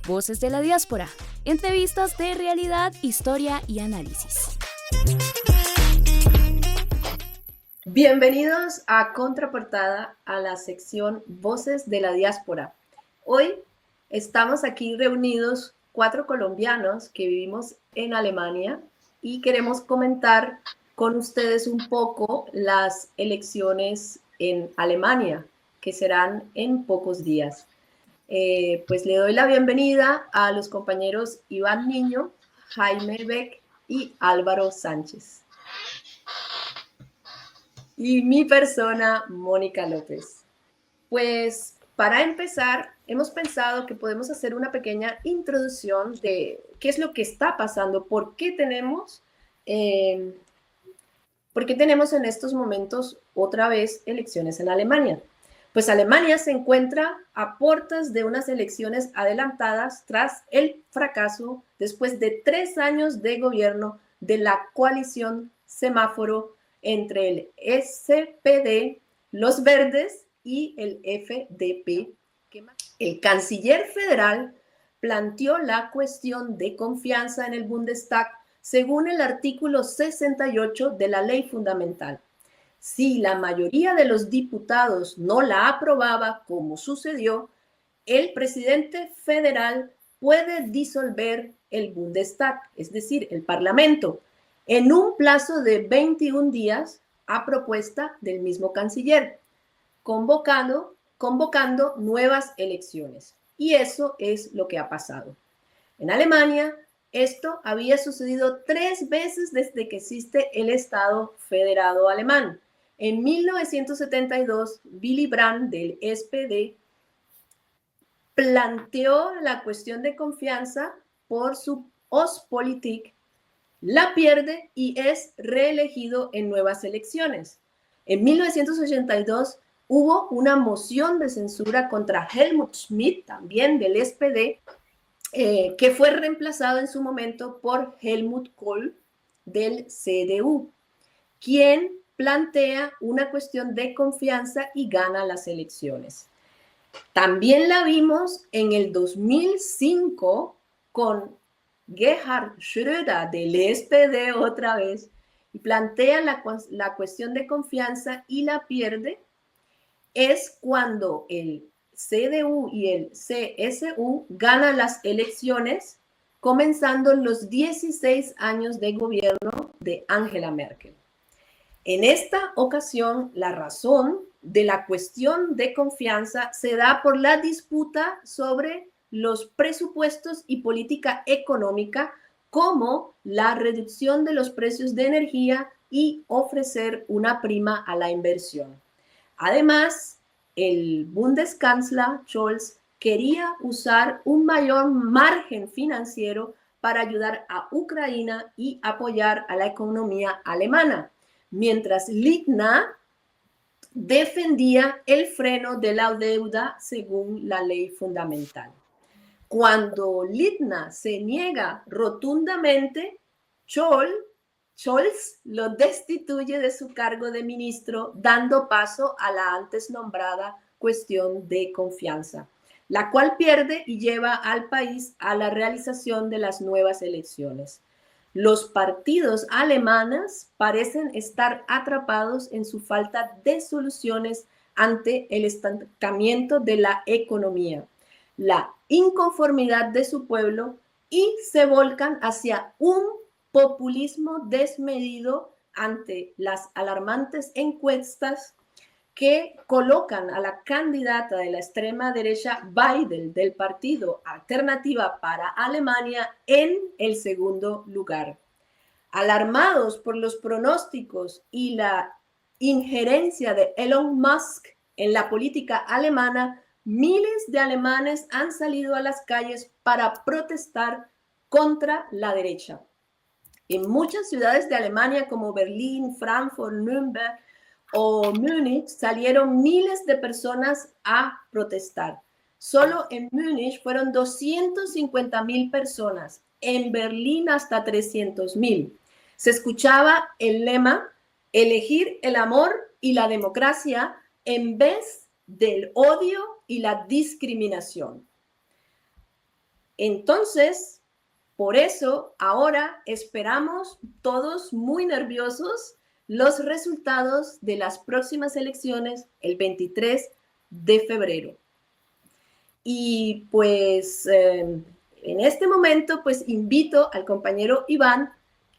Voces de la Diáspora. Entrevistas de realidad, historia y análisis. Bienvenidos a Contraportada, a la sección Voces de la Diáspora. Hoy estamos aquí reunidos 4 colombianos que vivimos en Alemania y queremos comentar con ustedes un poco las elecciones en Alemania, que serán en pocos días. Pues le doy la bienvenida a los compañeros Iván Niño, Jaime Beck y Álvaro Sánchez. Y mi persona, Mónica López. Pues para empezar, hemos pensado que podemos hacer una pequeña introducción de qué es lo que está pasando, por qué tenemos en estos momentos otra vez elecciones en Alemania. Pues Alemania se encuentra a puertas de unas elecciones adelantadas tras el fracaso después de 3 años de gobierno de la coalición semáforo entre el SPD, los Verdes y el FDP. El canciller federal planteó la cuestión de confianza en el Bundestag según el artículo 68 de la Ley Fundamental. Si la mayoría de los diputados no la aprobaba, como sucedió, el presidente federal puede disolver el Bundestag, es decir, el Parlamento, en un plazo de 21 días a propuesta del mismo canciller, convocando nuevas elecciones. Y eso es lo que ha pasado. En Alemania, esto había sucedido 3 veces desde que existe el Estado federado alemán. En 1972, Willy Brandt del SPD planteó la cuestión de confianza por su Ostpolitik, la pierde y es reelegido en nuevas elecciones. En 1982 hubo una moción de censura contra Helmut Schmidt, también del SPD, que fue reemplazado en su momento por Helmut Kohl del CDU, quien plantea una cuestión de confianza y gana las elecciones. También la vimos en el 2005 con Gerhard Schröder del SPD otra vez y plantea la cuestión de confianza y la pierde. Es cuando el CDU y el CSU ganan las elecciones, comenzando los 16 años de gobierno de Angela Merkel. En esta ocasión, la razón de la cuestión de confianza se da por la disputa sobre los presupuestos y política económica, como la reducción de los precios de energía y ofrecer una prima a la inversión. Además, el Bundeskanzler Scholz quería usar un mayor margen financiero para ayudar a Ucrania y apoyar a la economía alemana, mientras Lindner defendía el freno de la deuda según la ley fundamental. Cuando Lindner se niega rotundamente, Scholz lo destituye de su cargo de ministro, dando paso a la antes nombrada cuestión de confianza, la cual pierde y lleva al país a la realización de las nuevas elecciones. Los partidos alemanes parecen estar atrapados en su falta de soluciones ante el estancamiento de la economía, la inconformidad de su pueblo y se volcan hacia un populismo desmedido ante las alarmantes encuestas que colocan a la candidata de la extrema derecha Biden del partido Alternativa para Alemania en el segundo lugar. Alarmados por los pronósticos y la injerencia de Elon Musk en la política alemana, miles de alemanes han salido a las calles para protestar contra la derecha. En muchas ciudades de Alemania como Berlín, Frankfurt, Nürnberg o Múnich salieron miles de personas a protestar. Solo en Múnich fueron 250,000 personas, en Berlín hasta 300,000. Se escuchaba el lema: elegir el amor y la democracia en vez del odio y la discriminación. Entonces, por eso ahora esperamos todos muy nerviosos los resultados de las próximas elecciones el 23 de febrero. Y pues en este momento pues invito al compañero Iván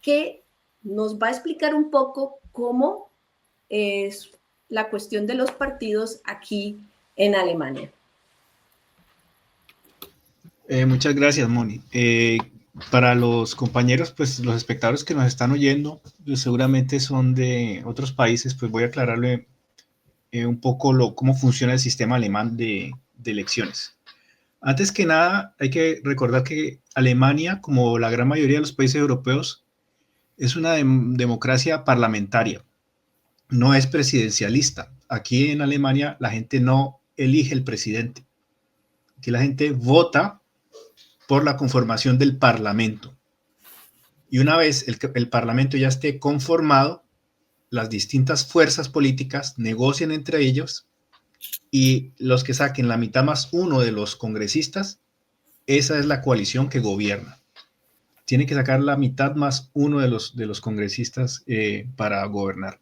que nos va a explicar un poco cómo es la cuestión de los partidos aquí en Alemania. Muchas gracias, Moni. Para los compañeros, pues los espectadores que nos están oyendo, pues, seguramente son de otros países, pues voy a aclararle un poco cómo funciona el sistema alemán de elecciones. Antes que nada, hay que recordar que Alemania, como la gran mayoría de los países europeos, es una democracia parlamentaria, no es presidencialista. Aquí en Alemania la gente no elige el presidente. Aquí la gente vota por la conformación del Parlamento. Y una vez el Parlamento ya esté conformado, las distintas fuerzas políticas negocian entre ellos y los que saquen la mitad más uno de los congresistas, esa es la coalición que gobierna. Tiene que sacar la mitad más uno de los congresistas para gobernar.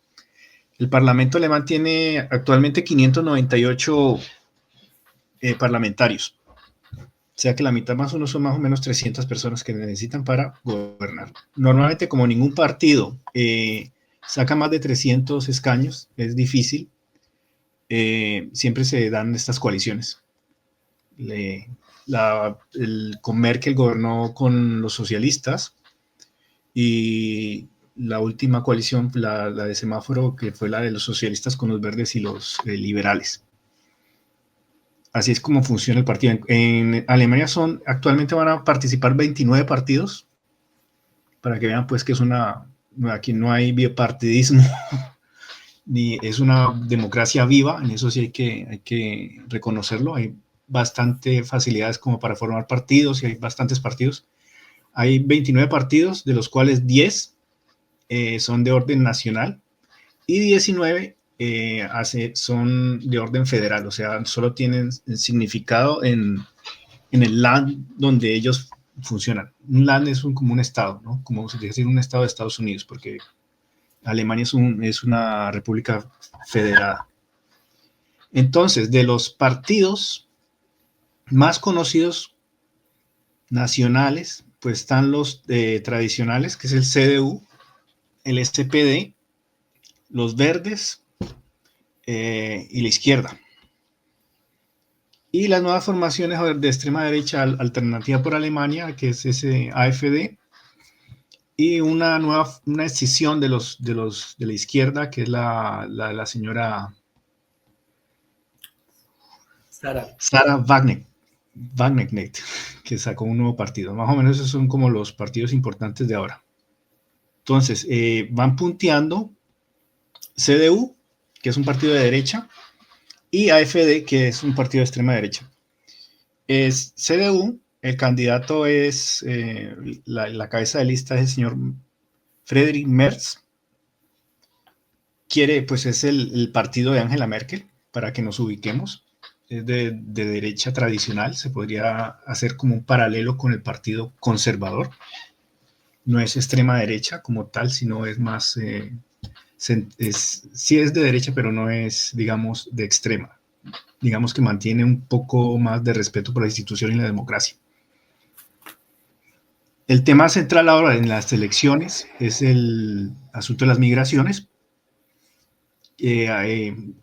El Parlamento alemán tiene actualmente 598 parlamentarios. O sea que la mitad más uno son más o menos 300 personas que necesitan para gobernar. Normalmente, como ningún partido saca más de 300 escaños, es difícil, siempre se dan estas coaliciones. Con Merkel gobernó con los socialistas y la última coalición, la de semáforo, que fue la de los socialistas con los verdes y los liberales. Así es como funciona el partido. En Alemania actualmente van a participar 29 partidos, para que vean pues que aquí no hay bipartidismo, ni es una democracia viva, en eso sí hay que reconocerlo. Hay bastante facilidades como para formar partidos y hay bastantes partidos. Hay 29 partidos, de los cuales 10 son de orden nacional y 19 son de orden federal, o sea, solo tienen significado en el land donde ellos funcionan. Un land es como un estado, ¿no? Como se dice un estado de Estados Unidos, porque Alemania es una república federada. Entonces, de los partidos más conocidos nacionales, pues están los tradicionales, que es el CDU, el SPD, los verdes, y la izquierda. Y las nuevas formaciones de extrema derecha, Alternativa por Alemania, que es ese AfD, y una escisión de la izquierda, que es la señora Sarah Wagenknecht, que sacó un nuevo partido. Más o menos esos son como los partidos importantes de ahora. Entonces, van punteando CDU, que es un partido de derecha, y AfD, que es un partido de extrema derecha. Es CDU, el candidato es, la cabeza de lista es el señor Friedrich Merz. Pues es el partido de Angela Merkel, para que nos ubiquemos. Es de derecha tradicional, se podría hacer como un paralelo con el partido conservador. No es extrema derecha como tal, sino es más... sí es de derecha, pero no es, digamos, de extrema. Digamos que mantiene un poco más de respeto por la institución y la democracia. El tema central ahora en las elecciones es el asunto de las migraciones. El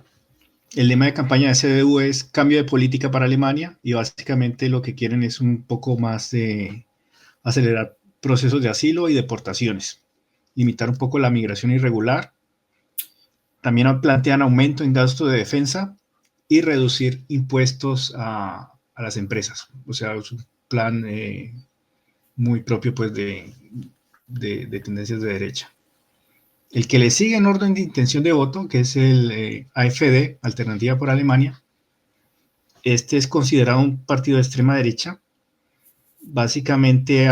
lema de campaña de CDU es cambio de política para Alemania, y básicamente lo que quieren es un poco más de acelerar procesos de asilo y deportaciones, limitar un poco la migración irregular. También plantean aumento en gasto de defensa y reducir impuestos a las empresas. O sea, es un plan muy propio pues, de tendencias de derecha. El que le sigue en orden de intención de voto, que es el AfD, Alternativa por Alemania, este es considerado un partido de extrema derecha. Básicamente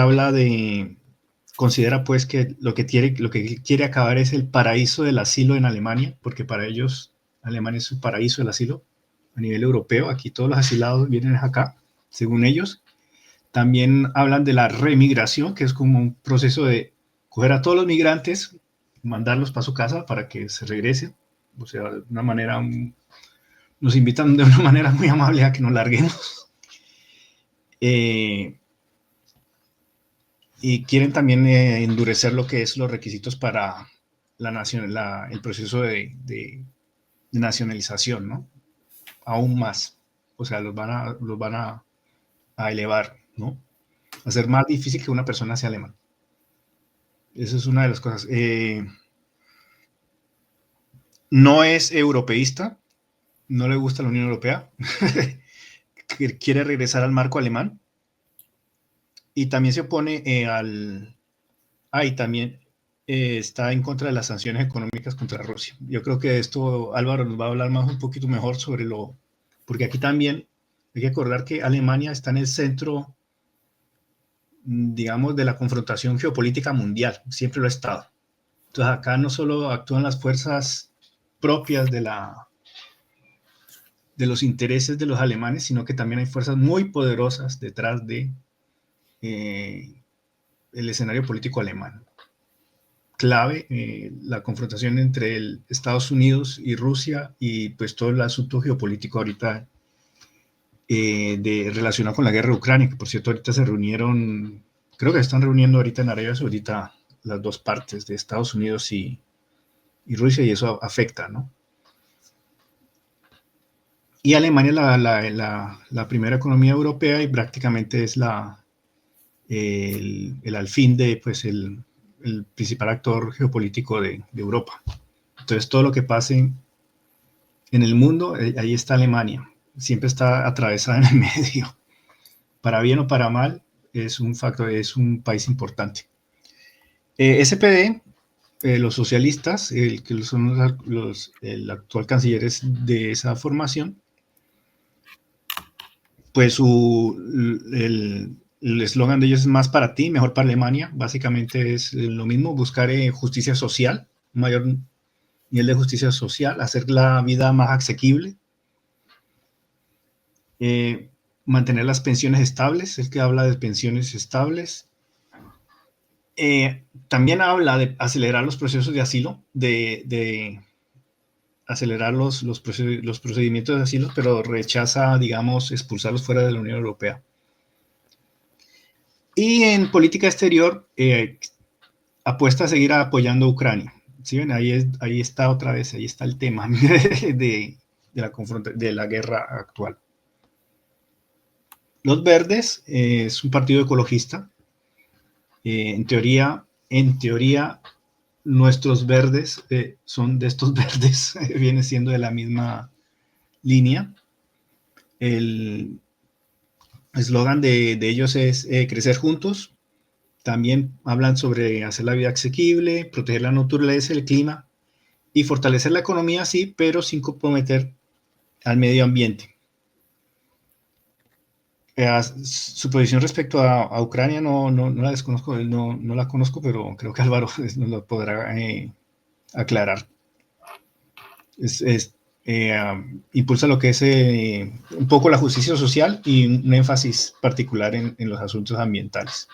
considera pues que lo que quiere acabar es el paraíso del asilo en Alemania, porque para ellos Alemania es un paraíso del asilo a nivel europeo. Aquí todos los asilados vienen acá, según ellos. También hablan de la remigración, que es como un proceso de coger a todos los migrantes, mandarlos para su casa para que se regresen. O sea, de una manera, nos invitan de una manera muy amable a que nos larguemos. Y quieren también endurecer lo que es los requisitos para el proceso de nacionalización, ¿no? Aún más. O sea, los van a elevar, ¿no? Hacer más difícil que una persona sea alemán. Esa es una de las cosas. No es europeísta, no le gusta la Unión Europea, quiere regresar al marco alemán y también se opone y también está en contra de las sanciones económicas contra Rusia. Yo creo que esto Álvaro nos va a hablar más un poquito mejor sobre porque aquí también hay que acordar que Alemania está en el centro, digamos, de la confrontación geopolítica mundial, siempre lo ha estado. Entonces acá no solo actúan las fuerzas propias de los intereses de los alemanes, sino que también hay fuerzas muy poderosas detrás de el escenario político alemán. Clave, la confrontación entre Estados Unidos y Rusia y pues todo el asunto geopolítico ahorita relacionado con la guerra de Ucrania, que por cierto ahorita se reunieron, creo que están reuniendo ahorita en Arabia Saudita las dos partes de Estados Unidos y Rusia, y eso afecta, ¿no? Y Alemania es la primera economía europea y prácticamente es el alfil de, pues, el principal actor geopolítico de Europa. Entonces, todo lo que pase en el mundo, ahí está Alemania. Siempre está atravesada en el medio. Para bien o para mal, es un factor, es un país importante. SPD, los socialistas, que son el actual canciller de esa formación, pues el eslogan de ellos es más para ti, mejor para Alemania. Básicamente es lo mismo, buscar justicia social, mayor nivel de justicia social, hacer la vida más asequible, mantener las pensiones estables, es que habla de pensiones estables. También habla de acelerar los procesos de asilo, de acelerar los procedimientos de asilo, pero rechaza, digamos, expulsarlos fuera de la Unión Europea. Y en política exterior, apuesta a seguir apoyando a Ucrania. ¿Sí ven? Ahí está otra vez, ahí está el tema de la guerra actual. Los Verdes es un partido ecologista. En teoría, nuestros verdes son de estos verdes, viene siendo de la misma línea. El eslogan de ellos es crecer juntos. También hablan sobre hacer la vida asequible, proteger la naturaleza, el clima y fortalecer la economía, sí, pero sin comprometer al medio ambiente. Su posición respecto a Ucrania no la desconozco, no la conozco, pero creo que Álvaro nos lo podrá aclarar. Impulsa lo que es un poco la justicia social y un énfasis particular en los asuntos ambientales.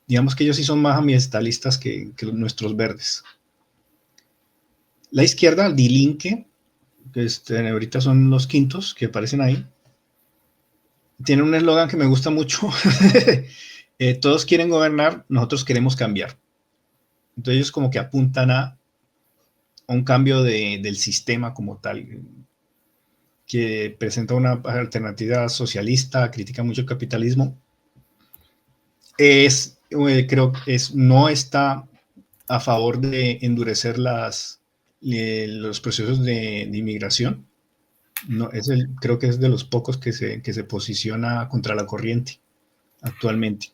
Digamos que ellos sí son más ambientalistas que nuestros verdes. La izquierda, Die Linke, que ahorita son los quintos que aparecen ahí, tiene un eslogan que me gusta mucho. Todos quieren gobernar, nosotros queremos cambiar. Entonces ellos como que apuntan a un cambio del sistema como tal, que presenta una alternativa socialista, critica mucho el capitalismo. Creo que no está a favor de endurecer los procesos de inmigración. No, creo que es de los pocos que se posiciona contra la corriente actualmente.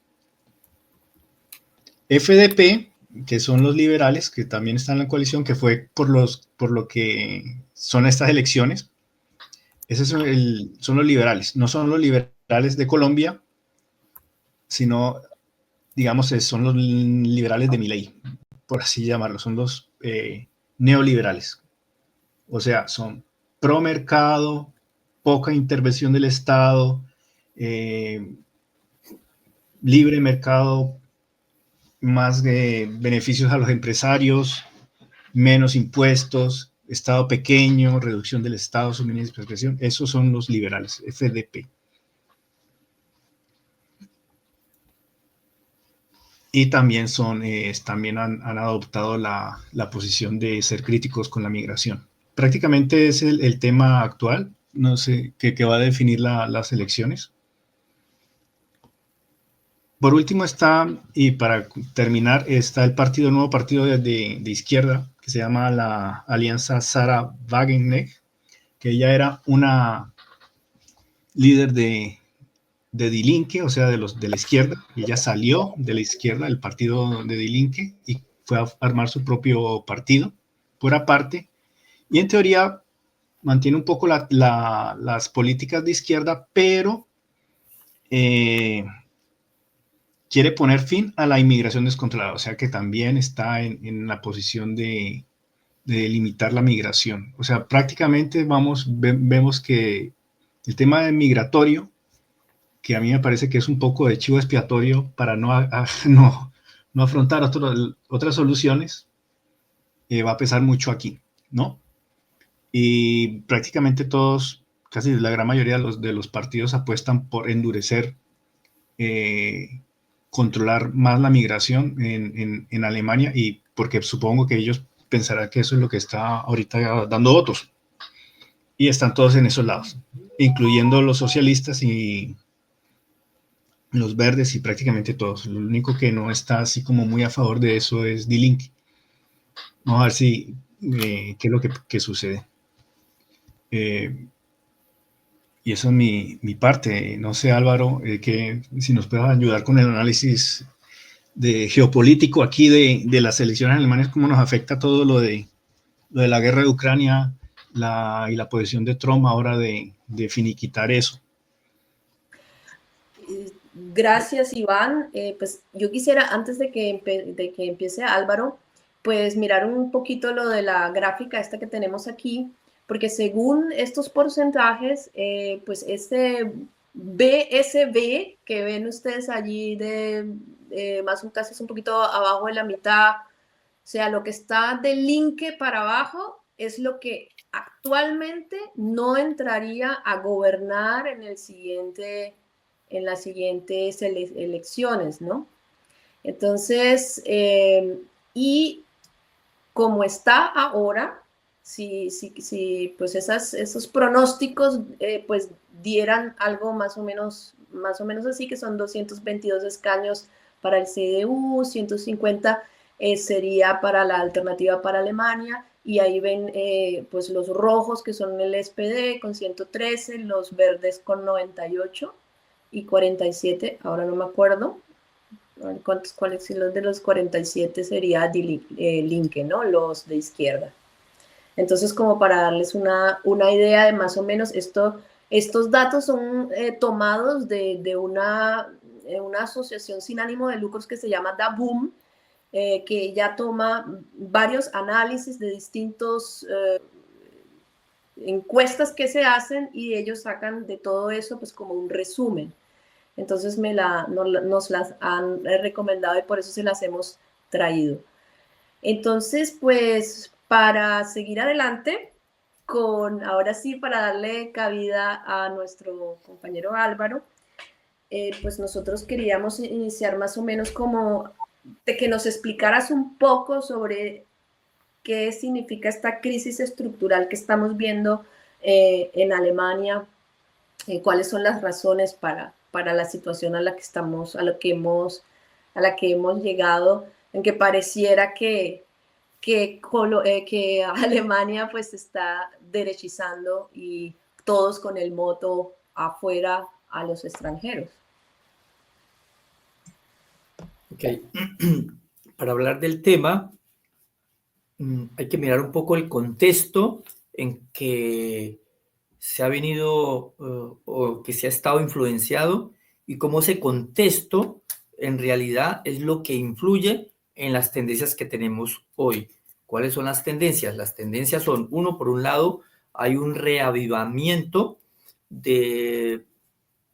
FDP, que son los liberales, que también están en la coalición, que fue por lo que son estas elecciones. Esos son los liberales, no son los liberales de Colombia, sino, digamos, son los liberales de Milei, por así llamarlo, son los neoliberales. O sea, son pro mercado, poca intervención del Estado, libre mercado, más beneficios a los empresarios, menos impuestos, Estado pequeño, reducción del Estado, suministro de presión. Esos son los liberales, FDP. Y también también han adoptado la posición de ser críticos con la migración. Prácticamente es el tema actual, no sé, que va a definir las elecciones. Por último está, y para terminar, está el nuevo partido de izquierda, que se llama la Alianza Sarah Wagenknecht, que ella era una líder de Die Linke, o sea, de la izquierda, y ella salió de la izquierda, del partido de Die Linke, y fue a armar su propio partido, por aparte, y en teoría mantiene un poco las políticas de izquierda, pero quiere poner fin a la inmigración descontrolada, o sea que también está en la posición de limitar la migración. O sea, prácticamente vemos que el tema migratorio, que a mí me parece que es un poco de chivo expiatorio para no afrontar otras soluciones, va a pesar mucho aquí, ¿no? Y prácticamente todos, casi la gran mayoría de los partidos apuestan por endurecer, controlar más la migración en Alemania, y porque supongo que ellos pensarán que eso es lo que está ahorita dando votos. Y están todos en esos lados, incluyendo los socialistas y los verdes y prácticamente todos. Lo único que no está así como muy a favor de eso es Die Linke. Vamos a ver qué es lo que sucede. Y eso es mi parte. No sé, Álvaro, si nos puedes ayudar con el análisis geopolítico aquí de las elecciones alemanas, cómo nos afecta todo lo de la guerra de Ucrania y la posición de Trump ahora de finiquitar eso. Gracias, Iván. Pues yo quisiera, antes de que empiece Álvaro, pues mirar un poquito lo de la gráfica esta que tenemos aquí, porque según estos porcentajes, pues este BSB que ven ustedes allí más o menos un poquito abajo de la mitad, o sea, lo que está de Linke para abajo es lo que actualmente no entraría a gobernar en las siguientes elecciones, ¿no? Entonces, y como está ahora, si pues esos pronósticos pues dieran algo más o menos así, que son 222 escaños para el CDU, 150 sería para la alternativa para Alemania, y ahí ven pues los rojos, que son el SPD con 113, los verdes con 98 y 47, ahora no me acuerdo cuáles, si los de los 47 sería Linke, ¿no? Los de izquierda. Entonces, como para darles una idea de más o menos, estos datos son tomados de una asociación sin ánimo de lucros que se llama DABUM, que ya toma varios análisis de distintos encuestas que se hacen, y ellos sacan de todo eso pues como un resumen. Entonces nos las han recomendado y por eso se las hemos traído. Entonces, pues para seguir adelante, ahora sí, para darle cabida a nuestro compañero Álvaro, pues nosotros queríamos iniciar más o menos como de que nos explicaras un poco sobre qué significa esta crisis estructural que estamos viendo en Alemania, cuáles son las razones para la situación a la que hemos llegado, en que pareciera que Alemania pues está derechizando, y todos con el moto afuera a los extranjeros. Ok, para hablar del tema hay que mirar un poco el contexto en que se ha venido o que se ha estado influenciado, y cómo ese contexto en realidad es lo que influye en las tendencias que tenemos hoy. ¿Cuáles son las tendencias? Las tendencias son, por un lado, hay un reavivamiento de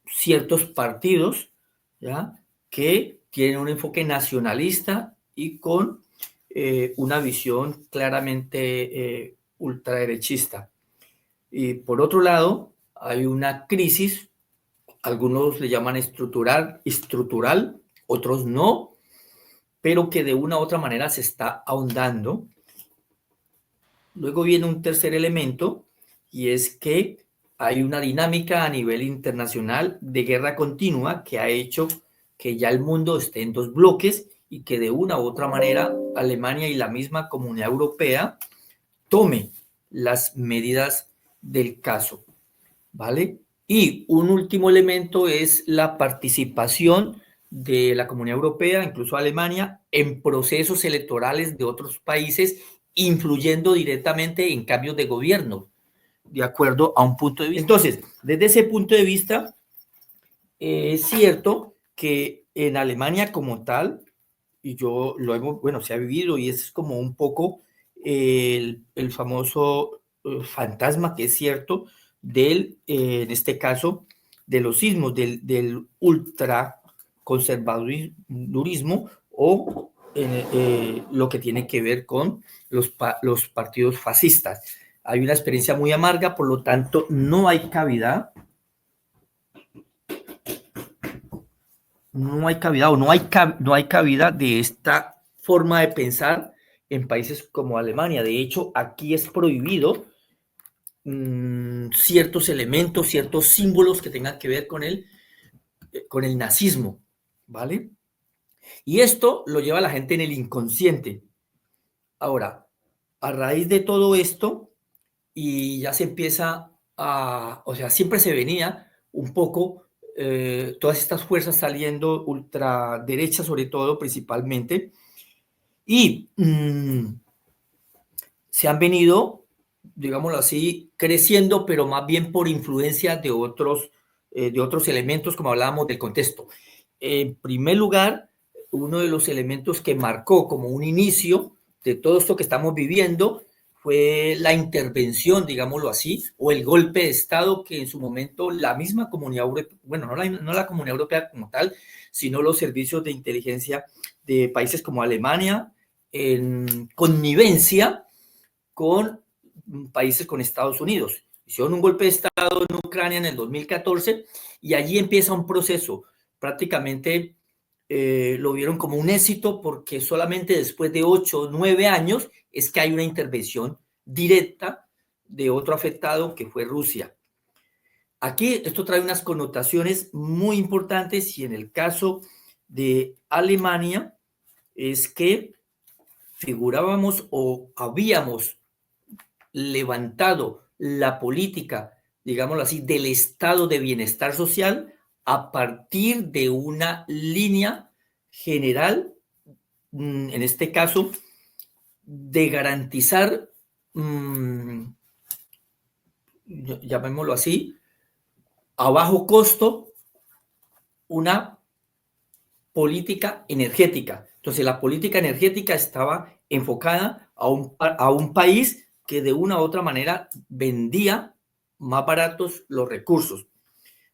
ciertos partidos, ¿ya?, que tienen un enfoque nacionalista y con una visión claramente ultraderechista. Y por otro lado, hay una crisis, algunos le llaman estructural, otros no, pero que de una u otra manera se está ahondando. Luego viene un tercer elemento, y es que hay una dinámica a nivel internacional de guerra continua que ha hecho que ya el mundo esté en dos bloques y que de una u otra manera Alemania y la misma Comunidad Europea tome las medidas del caso, ¿vale? Y un último elemento es la participación de la Comunidad Europea, incluso Alemania, en procesos electorales de otros países, influyendo directamente en cambios de gobierno, de acuerdo a un punto de vista. Entonces, desde ese punto de vista, es cierto que en Alemania como tal, y yo lo hemos, bueno, se ha vivido y es como un poco el famoso fantasma, que es cierto, del, en este caso, de los sismos, del ultraconservadurismo o lo que tiene que ver con los partidos fascistas. Hay una experiencia muy amarga, por lo tanto, no hay cavidad. No hay cavidad o no hay cabida de esta forma de pensar en países como Alemania. De hecho, aquí es prohibido ciertos elementos, ciertos símbolos que tengan que ver con el nazismo, ¿vale? Y esto lo lleva a la gente en el inconsciente. Ahora, a raíz de todo esto, y ya se empieza o sea, siempre se venía un poco todas estas fuerzas saliendo ultraderecha, sobre todo, principalmente, y se han venido, digámoslo así, creciendo, pero más bien por influencia de otros elementos, como hablábamos del contexto. En primer lugar, uno de los elementos que marcó como un inicio de todo esto que estamos viviendo fue la intervención, digámoslo así, o el golpe de Estado que en su momento la misma Comunidad Europea, bueno, no la Comunidad Europea como tal, sino los servicios de inteligencia de países como Alemania, en connivencia con países con Estados Unidos. Hicieron un golpe de Estado en Ucrania en el 2014 y allí empieza un proceso. Prácticamente lo vieron como un éxito porque solamente después de 8 o 9 años es que hay una intervención directa de otro afectado que fue Rusia. Aquí esto trae unas connotaciones muy importantes y en el caso de Alemania es que figurábamos o habíamos levantado la política, digámoslo así, del estado de bienestar social a partir de una línea general, en este caso, de garantizar, llamémoslo así, a bajo costo, una política energética. Entonces, la política energética estaba enfocada a un país que de una u otra manera vendía más baratos los recursos.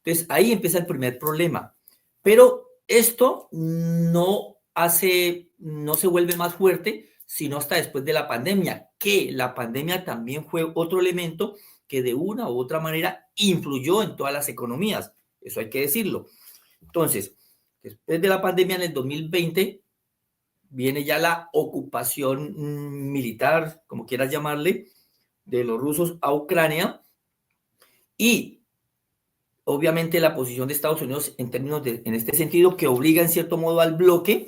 Entonces, ahí empieza el primer problema. Pero esto no se vuelve más fuerte sino hasta después de la pandemia, que la pandemia también fue otro elemento que de una u otra manera influyó en todas las economías. Eso hay que decirlo. Entonces, después de la pandemia en el 2020, viene ya la ocupación militar, como quieras llamarle, de los rusos a Ucrania y obviamente la posición de Estados Unidos en este sentido, que obliga en cierto modo al bloque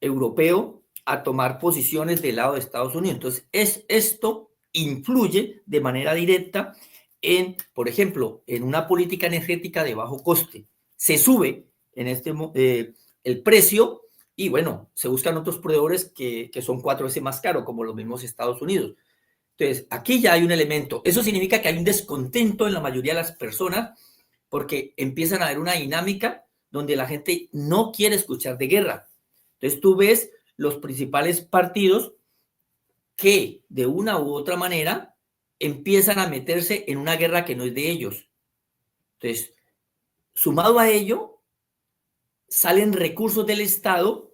europeo a tomar posiciones del lado de Estados Unidos. Entonces, esto influye de manera directa en, por ejemplo, en una política energética de bajo coste. Se sube en el precio y, bueno, se buscan otros proveedores que son 4 veces más caros, como los mismos Estados Unidos. Entonces, aquí ya hay un elemento. Eso significa que hay un descontento en la mayoría de las personas porque empiezan a haber una dinámica donde la gente no quiere escuchar de guerra. Entonces, tú ves los principales partidos que de una u otra manera empiezan a meterse en una guerra que no es de ellos. Entonces, sumado a ello, salen recursos del Estado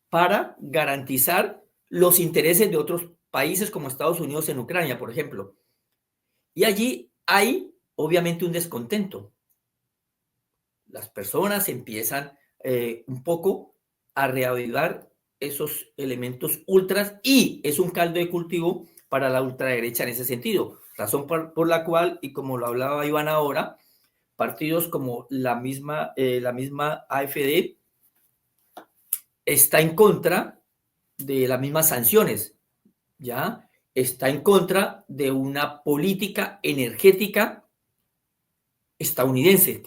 para garantizar los intereses de otros países como Estados Unidos en Ucrania, por ejemplo. Y allí hay obviamente un descontento. Las personas empiezan un poco a reavivar esos elementos ultras y es un caldo de cultivo para la ultraderecha en ese sentido. Razón por la cual, y como lo hablaba Iván ahora, partidos como la misma AfD está en contra de las mismas sanciones, ¿ya? Está en contra de una política energética estadounidense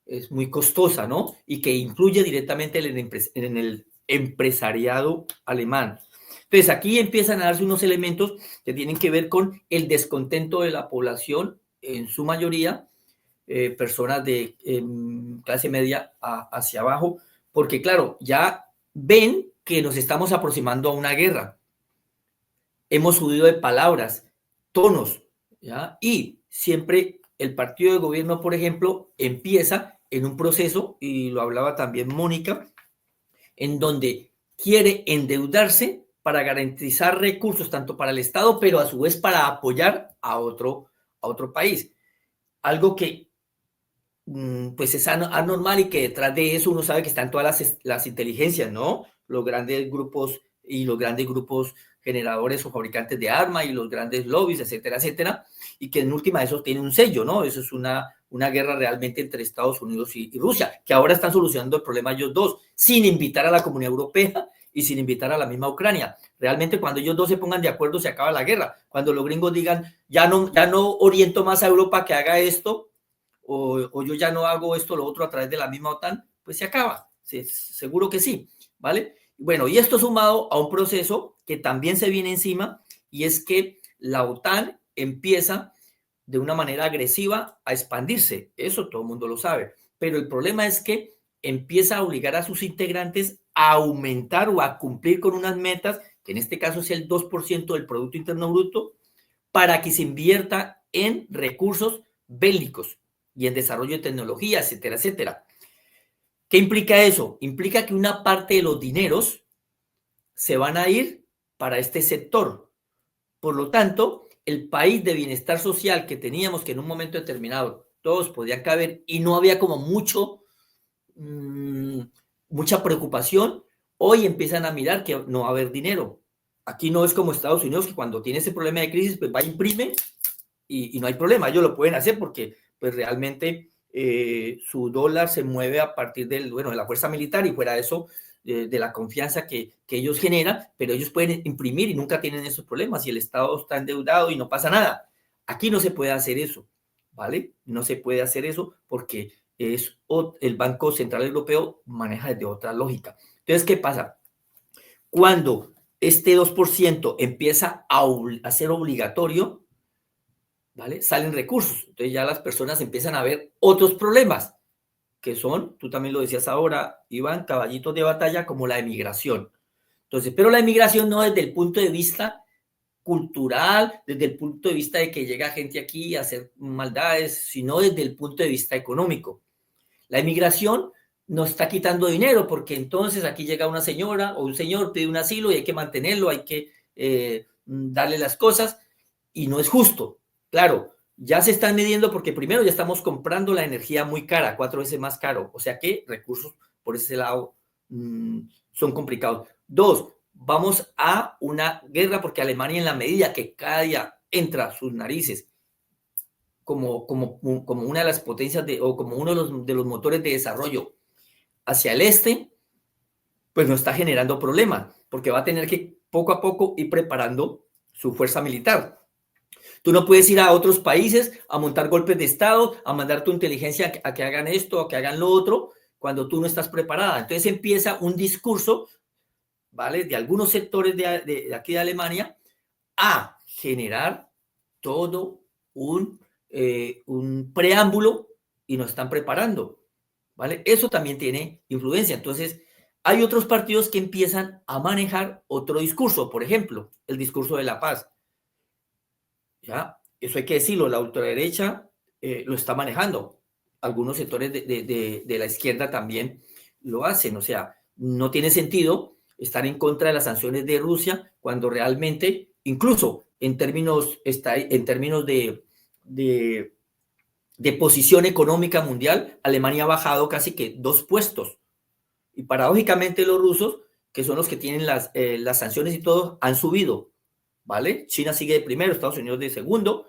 es muy costosa, ¿no? Y que influye directamente en el empresariado alemán. Entonces, aquí empiezan a darse unos elementos que tienen que ver con el descontento de la población, en su mayoría, personas de clase media hacia abajo, porque claro, ya ven que nos estamos aproximando a una guerra. Hemos subido de palabras, tonos, ¿ya? Y siempre el partido de gobierno, por ejemplo, empieza en un proceso, y lo hablaba también Mónica, en donde quiere endeudarse para garantizar recursos tanto para el Estado, pero a su vez para apoyar a otro país. Algo que pues es anormal y que detrás de eso uno sabe que están todas las inteligencias, ¿no? Los grandes grupos generadores o fabricantes de armas y los grandes lobbies, etcétera, etcétera, y que en última eso tiene un sello, ¿no? Eso es una guerra realmente entre Estados Unidos y Rusia, que ahora están solucionando el problema ellos dos, sin invitar a la Comunidad Europea y sin invitar a la misma Ucrania. Realmente cuando ellos dos se pongan de acuerdo se acaba la guerra. Cuando los gringos digan, ya no oriento más a Europa que haga esto, o yo ya no hago esto, lo otro a través de la misma OTAN, pues se acaba. Sí, seguro que sí, ¿vale? Bueno, y esto sumado a un proceso que también se viene encima, y es que la OTAN empieza de una manera agresiva a expandirse. Eso todo el mundo lo sabe. Pero el problema es que empieza a obligar a sus integrantes a aumentar o a cumplir con unas metas, que en este caso es el 2% del Producto Interno Bruto, para que se invierta en recursos bélicos y en desarrollo de tecnología, etcétera, etcétera. ¿Qué implica eso? Implica que una parte de los dineros se van a ir para este sector. Por lo tanto, el país de bienestar social que teníamos, que en un momento determinado todos podían caber y no había como mucha preocupación, hoy empiezan a mirar que no va a haber dinero. Aquí no es como Estados Unidos, que cuando tiene ese problema de crisis, pues va, imprime y no hay problema. Ellos lo pueden hacer porque pues realmente su dólar se mueve a partir de la fuerza militar, y fuera de eso, de la confianza que ellos generan, pero ellos pueden imprimir y nunca tienen esos problemas, y el Estado está endeudado y no pasa nada. Aquí no se puede hacer eso, ¿vale? No se puede hacer eso porque el Banco Central Europeo maneja desde otra lógica. Entonces, ¿qué pasa? Cuando este 2% empieza a ser obligatorio, ¿vale? Salen recursos. Entonces ya las personas empiezan a ver otros problemas, que son, tú también lo decías ahora, Iván, caballitos de batalla como la emigración. Entonces, pero la emigración no desde el punto de vista cultural, desde el punto de vista de que llega gente aquí a hacer maldades, sino desde el punto de vista económico. La emigración nos está quitando dinero, porque entonces aquí llega una señora o un señor, pide un asilo y hay que mantenerlo, hay que darle las cosas, y no es justo. Claro, ya se están midiendo porque primero ya estamos comprando la energía muy cara, 4 veces más caro, o sea que recursos por ese lado son complicados. 2, vamos a una guerra porque Alemania, en la medida que cada día entra a sus narices como una de las potencias o como uno de los motores de desarrollo hacia el este, pues no está generando problemas, porque va a tener que poco a poco ir preparando su fuerza militar. Tú no puedes ir a otros países a montar golpes de Estado, a mandar tu inteligencia a que hagan esto, a que hagan lo otro, cuando tú no estás preparada. Entonces empieza un discurso, ¿vale?, de algunos sectores de aquí de Alemania a generar todo un preámbulo, y nos están preparando, ¿vale? Eso también tiene influencia. Entonces, hay otros partidos que empiezan a manejar otro discurso, por ejemplo, el discurso de la paz. ¿Ya? Eso hay que decirlo, la ultraderecha lo está manejando. algunos sectores de la izquierda también lo hacen. O sea, no tiene sentido estar en contra de las sanciones de Rusia cuando realmente, incluso en términos de posición económica mundial, Alemania ha bajado casi que 2 puestos. Y paradójicamente los rusos, que son los que tienen las sanciones y todo, han subido, ¿vale? China sigue de primero, Estados Unidos de segundo,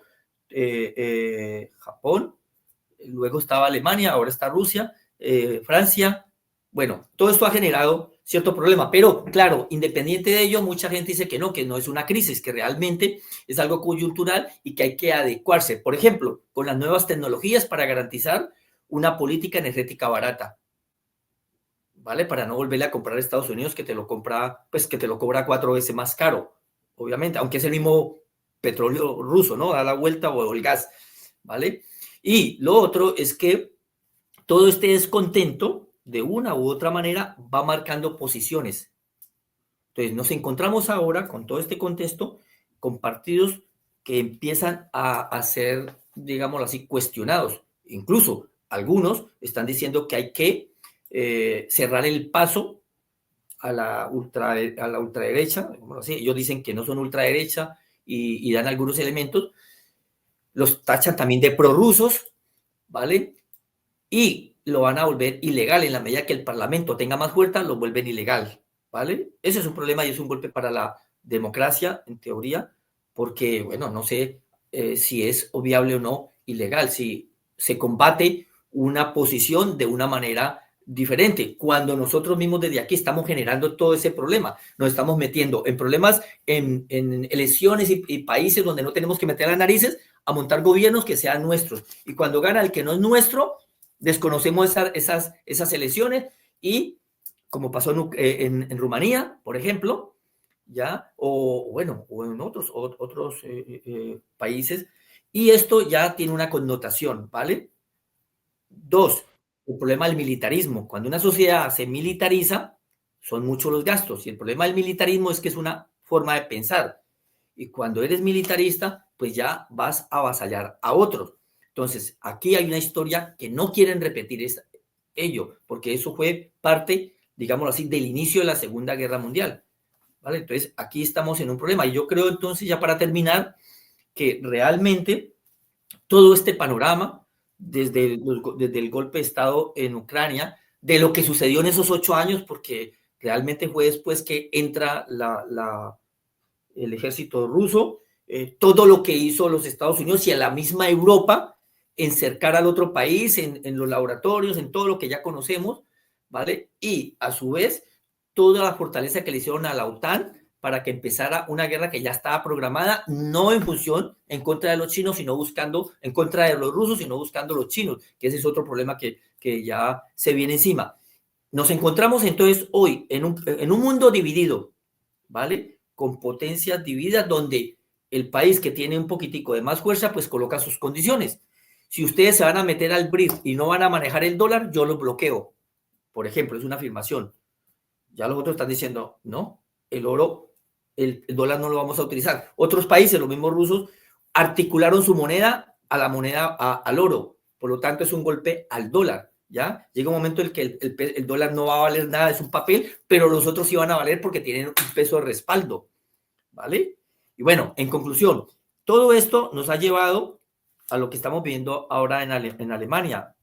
Japón, luego estaba Alemania, ahora está Rusia, Francia. Bueno, todo esto ha generado cierto problema, pero claro, independiente de ello, mucha gente dice que no es una crisis, que realmente es algo coyuntural y que hay que adecuarse, por ejemplo, con las nuevas tecnologías para garantizar una política energética barata, ¿vale? Para no volverle a comprar a Estados Unidos, que te lo compra, pues que te lo cobra 4 veces más caro, obviamente, aunque es el mismo petróleo ruso, ¿no? Da la vuelta o el gas, ¿vale? Y lo otro es que todo este descontento, de una u otra manera, va marcando posiciones. Entonces, nos encontramos ahora con todo este contexto, con partidos que empiezan a ser, digámoslo así, cuestionados. Incluso algunos están diciendo que hay que cerrar el paso a la ultraderecha. Así. Ellos dicen que no son ultraderecha y dan algunos elementos. Los tachan también de prorrusos, ¿vale? Y lo van a volver ilegal en la medida que el Parlamento tenga más fuerza, lo vuelven ilegal, ¿vale? Ese es un problema y es un golpe para la democracia, en teoría, porque, bueno, no sé si es viable o no ilegal, si se combate una posición de una manera diferente, cuando nosotros mismos desde aquí estamos generando todo ese problema, nos estamos metiendo en problemas en elecciones y países donde no tenemos que meter las narices a montar gobiernos que sean nuestros, y cuando gana el que no es nuestro, desconocemos esas elecciones y como pasó en Rumanía, por ejemplo, ya, o bueno, o en otros países, y esto ya tiene una connotación, ¿vale? 2, el problema del militarismo. Cuando una sociedad se militariza, son muchos los gastos, y el problema del militarismo es que es una forma de pensar, y cuando eres militarista, pues ya vas a avasallar a otros. Entonces, aquí hay una historia que no quieren repetir ello, porque eso fue parte, digámoslo así, del inicio de la Segunda Guerra Mundial, ¿vale? Entonces, aquí estamos en un problema, y yo creo entonces, ya para terminar, que realmente todo este panorama, desde el golpe de Estado en Ucrania, de lo que sucedió en esos 8 años, porque realmente fue después que entra el ejército ruso, todo lo que hizo los Estados Unidos y a la misma Europa en cercar al otro país, en los laboratorios, en todo lo que ya conocemos, ¿vale? Y a su vez, toda la fortaleza que le hicieron a la OTAN para que empezara una guerra que ya estaba programada, no en función en contra de los chinos, sino buscando en contra de los rusos, sino buscando los chinos, que ese es otro problema que ya se viene encima. Nos encontramos entonces hoy en un mundo dividido, ¿vale? Con potencias divididas, donde el país que tiene un poquitico de más fuerza, pues coloca sus condiciones. Si ustedes se van a meter al BRIC y no van a manejar el dólar, yo lo bloqueo. Por ejemplo, es una afirmación. Ya los otros están diciendo, no, el oro, el dólar no lo vamos a utilizar. Otros países, los mismos rusos, articularon su moneda a la moneda, al oro. Por lo tanto, es un golpe al dólar. ¿Ya? Llega un momento en el que el dólar no va a valer nada, es un papel, pero los otros sí van a valer porque tienen un peso de respaldo, ¿vale? Y bueno, en conclusión, todo esto nos ha llevado a lo que estamos viendo ahora en Alemania,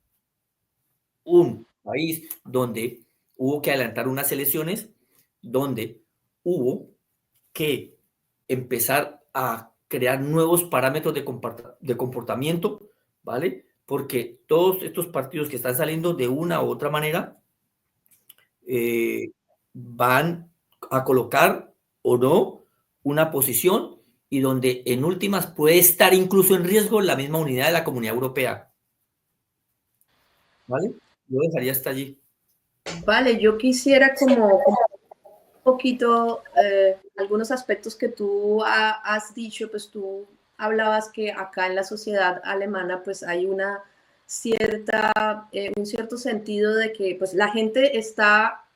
un país donde hubo que adelantar unas elecciones, donde hubo que empezar a crear nuevos parámetros de comportamiento, ¿vale? Porque todos estos partidos que están saliendo de una u otra manera van a colocar o no una posición, y donde en últimas puede estar incluso en riesgo la misma unidad de la Comunidad Europea. ¿Vale? Yo dejaría hasta allí. Vale, yo quisiera como un poquito algunos aspectos que tú has dicho, pues tú hablabas que acá en la sociedad alemana pues hay una cierta, un cierto sentido de que pues la gente está,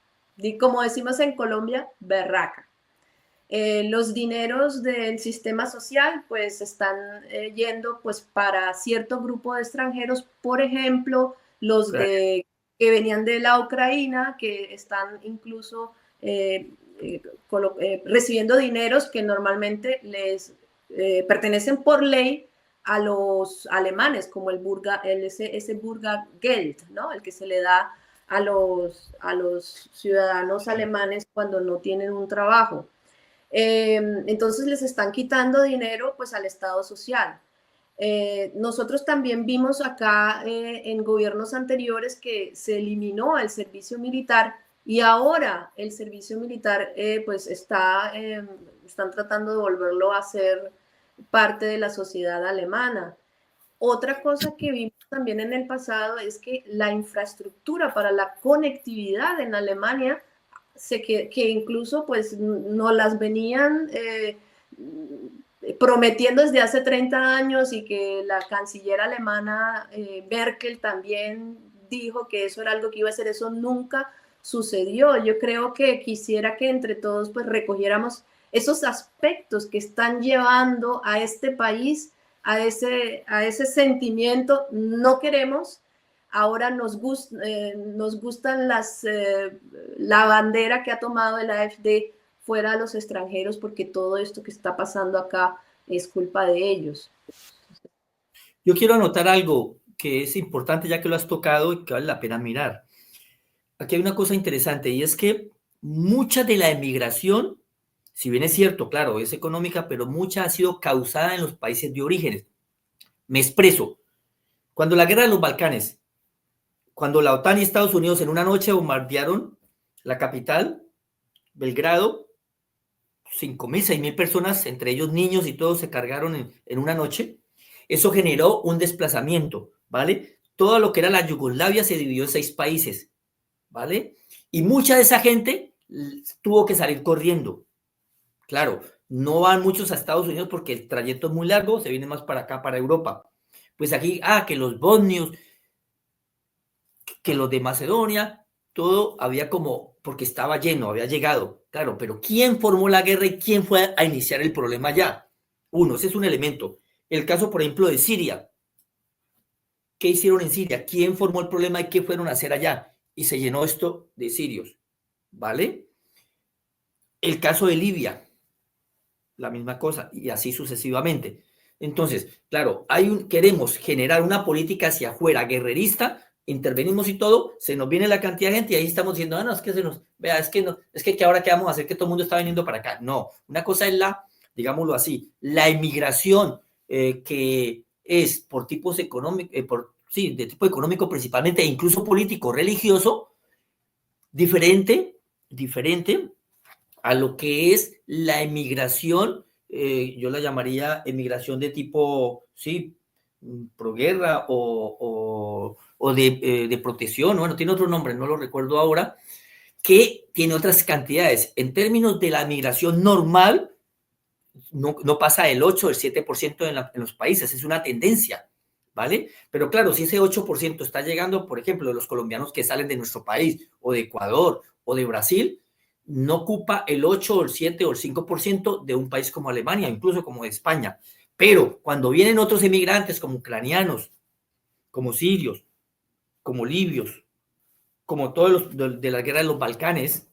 como decimos en Colombia, berraca. Los dineros del sistema social pues están yendo pues para cierto grupo de extranjeros, por ejemplo, los que venían de la Ucrania, que están incluso recibiendo dineros que normalmente les pertenecen por ley a los alemanes, como ese Bürgergeld, ¿no? El que se le da a los ciudadanos alemanes cuando no tienen un trabajo. Entonces les están quitando dinero pues al Estado social. Nosotros también vimos acá en gobiernos anteriores que se eliminó el servicio militar y ahora el servicio militar pues están tratando de volverlo a ser parte de la sociedad alemana. Otra cosa que vimos también en el pasado es que la infraestructura para la conectividad en Alemania que incluso pues nos las venían prometiendo desde hace 30 años y que la canciller alemana Merkel también dijo que eso era algo que iba a ser, eso nunca sucedió. Yo creo que quisiera que entre todos pues recogiéramos esos aspectos que están llevando a este país a ese sentimiento. No queremos, ahora nos gustan la bandera que ha tomado el AfD fuera a los extranjeros, porque todo esto que está pasando acá es culpa de ellos. Yo quiero anotar algo que es importante, ya que lo has tocado y que vale la pena mirar. Aquí hay una cosa interesante, y es que mucha de la emigración, si bien es cierto, claro, es económica, pero mucha ha sido causada en los países de orígenes. Me expreso. Cuando la guerra de los Balcanes, cuando la OTAN y Estados Unidos en una noche bombardearon la capital, Belgrado, 5.000, 6.000 personas, entre ellos niños y todos, se cargaron en una noche. Eso generó un desplazamiento, ¿vale? Todo lo que era la Yugoslavia se dividió en 6 países, ¿vale? Y mucha de esa gente tuvo que salir corriendo. Claro, no van muchos a Estados Unidos porque el trayecto es muy largo, se vienen más para acá, para Europa. Pues aquí, que los bosnios, que los de Macedonia, todo había como, porque estaba lleno, había llegado, claro, pero ¿quién formó la guerra y quién fue a iniciar el problema allá? Ese es un elemento. El caso, por ejemplo, de Siria. ¿Qué hicieron en Siria? ¿Quién formó el problema y qué fueron a hacer allá? Y se llenó esto de sirios, ¿vale? El caso de Libia, la misma cosa, y así sucesivamente. Entonces, claro, queremos generar una política hacia afuera, guerrerista, intervenimos y todo, se nos viene la cantidad de gente y ahí estamos diciendo, no, es que ahora qué vamos a hacer, que todo el mundo está viniendo para acá. No, una cosa es digámoslo así, la emigración que es por tipos económicos, de tipo económico principalmente, e incluso político, religioso, diferente a lo que es la emigración, yo la llamaría emigración de tipo, proguerra o de protección, bueno, tiene otro nombre, no lo recuerdo ahora, que tiene otras cantidades. En términos de la migración normal, no pasa el 8 o el 7% en los países, es una tendencia, ¿vale? Pero claro, si ese 8% está llegando, por ejemplo, de los colombianos que salen de nuestro país, o de Ecuador, o de Brasil, no ocupa el 8 o el 7 o el 5% de un país como Alemania, incluso como de España. Pero cuando vienen otros emigrantes como ucranianos, como sirios, como libios, como todos los de la guerra de los Balcanes,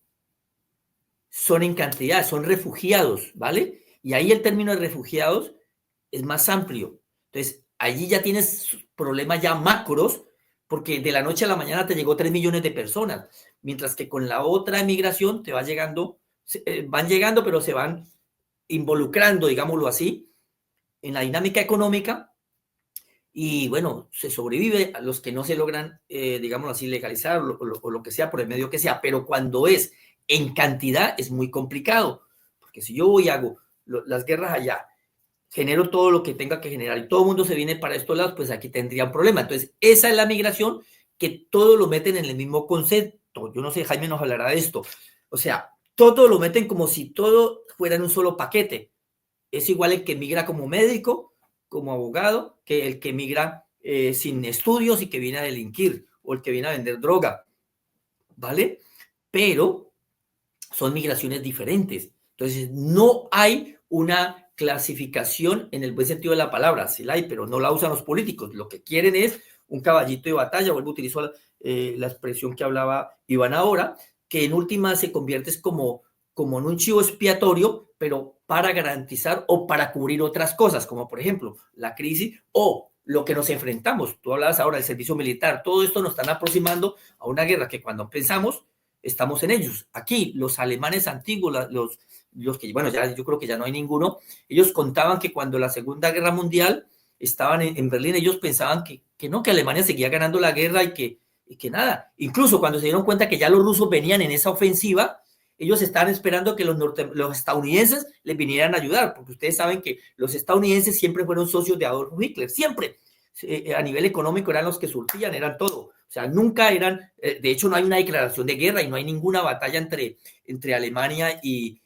son en cantidad, son refugiados, ¿vale? Y ahí el término de refugiados es más amplio. Entonces, allí ya tienes problemas ya macros, porque de la noche a la mañana te llegó 3 millones de personas, mientras que con la otra emigración te van llegando, pero se van involucrando, digámoslo así, en la dinámica económica, y bueno, se sobrevive a los que no se logran, digámoslo así, legalizar o lo que sea, por el medio que sea, pero cuando es en cantidad es muy complicado, porque si yo voy y hago las guerras allá, genero todo lo que tenga que generar y todo el mundo se viene para estos lados, pues aquí tendría un problema. Entonces, esa es la migración, que todo lo meten en el mismo concepto. Yo no sé, Jaime nos hablará de esto. O sea, todo lo meten como si todo fuera en un solo paquete. Es igual el que migra como médico, como abogado, que el que migra sin estudios y que viene a delinquir, o el que viene a vender droga, ¿vale? Pero son migraciones diferentes. Entonces, no hay una clasificación en el buen sentido de la palabra, sí la hay, pero no la usan los políticos. Lo que quieren es un caballito de batalla, vuelvo a utilizar la expresión que hablaba Iván ahora, que en última se convierte como en un chivo expiatorio, pero para garantizar o para cubrir otras cosas, como por ejemplo la crisis o lo que nos enfrentamos. Tú hablabas ahora del servicio militar, todo esto nos están aproximando a una guerra que cuando pensamos estamos en ellos. Aquí los alemanes antiguos, los que, bueno, ya yo creo que ya no hay ninguno, ellos contaban que cuando la Segunda Guerra Mundial estaban en Berlín, ellos pensaban que no, que Alemania seguía ganando la guerra y que nada. Incluso cuando se dieron cuenta que ya los rusos venían en esa ofensiva, ellos estaban esperando que los estadounidenses les vinieran a ayudar, porque ustedes saben que los estadounidenses siempre fueron socios de Adolf Hitler, siempre. A nivel económico eran los que surtían, eran todo. O sea, nunca eran, de hecho no hay una declaración de guerra y no hay ninguna batalla entre Alemania y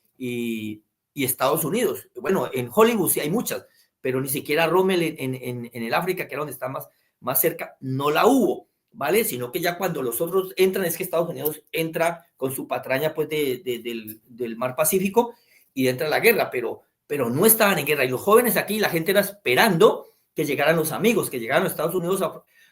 Estados Unidos. Bueno, en Hollywood sí hay muchas, pero ni siquiera Rommel en el África, que era donde está más cerca, no la hubo, ¿vale? Sino que ya cuando los otros entran, es que Estados Unidos entra con su patraña pues del Mar Pacífico y entra la guerra, pero no estaban en guerra. Y los jóvenes aquí, la gente era esperando que llegaran los amigos, que llegaran a Estados Unidos,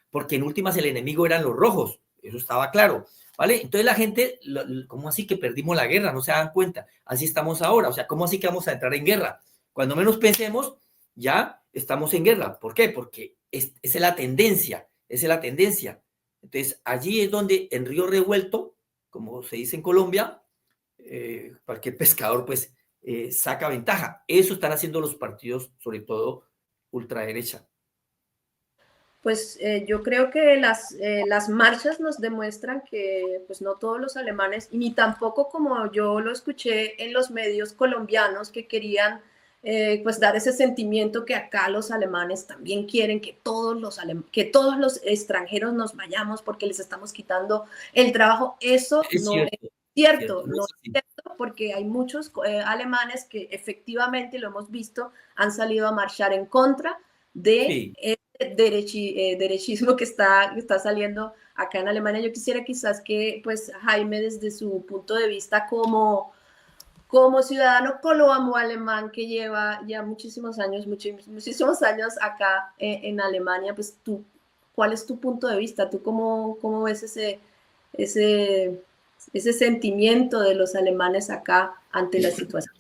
porque en últimas el enemigo eran los rojos, eso estaba claro, ¿vale? Entonces la gente, ¿cómo así que perdimos la guerra? No se dan cuenta, así estamos ahora, o sea, ¿cómo así que vamos a entrar en guerra? Cuando menos pensemos, ya estamos en guerra. ¿Por qué? Porque esa es la tendencia, esa es la tendencia. Entonces allí es donde en río revuelto, como se dice en Colombia, cualquier pescador pues saca ventaja. Eso están haciendo los partidos, sobre todo ultraderecha. Pues yo creo que las marchas nos demuestran que pues no todos los alemanes, y ni tampoco como yo lo escuché en los medios colombianos que querían pues dar ese sentimiento que acá los alemanes también quieren que todos los extranjeros nos vayamos porque les estamos quitando el trabajo. Eso no es cierto, no es cierto, porque hay muchos alemanes que efectivamente, lo hemos visto, han salido a marchar en contra de derechismo que está saliendo acá en Alemania. Yo quisiera quizás que pues Jaime, desde su punto de vista como ciudadano coloamo-alemán que lleva ya muchísimos años acá en Alemania, pues tú, ¿cuál es tu punto de vista? ¿Tú cómo ves ese sentimiento de los alemanes acá ante la situación?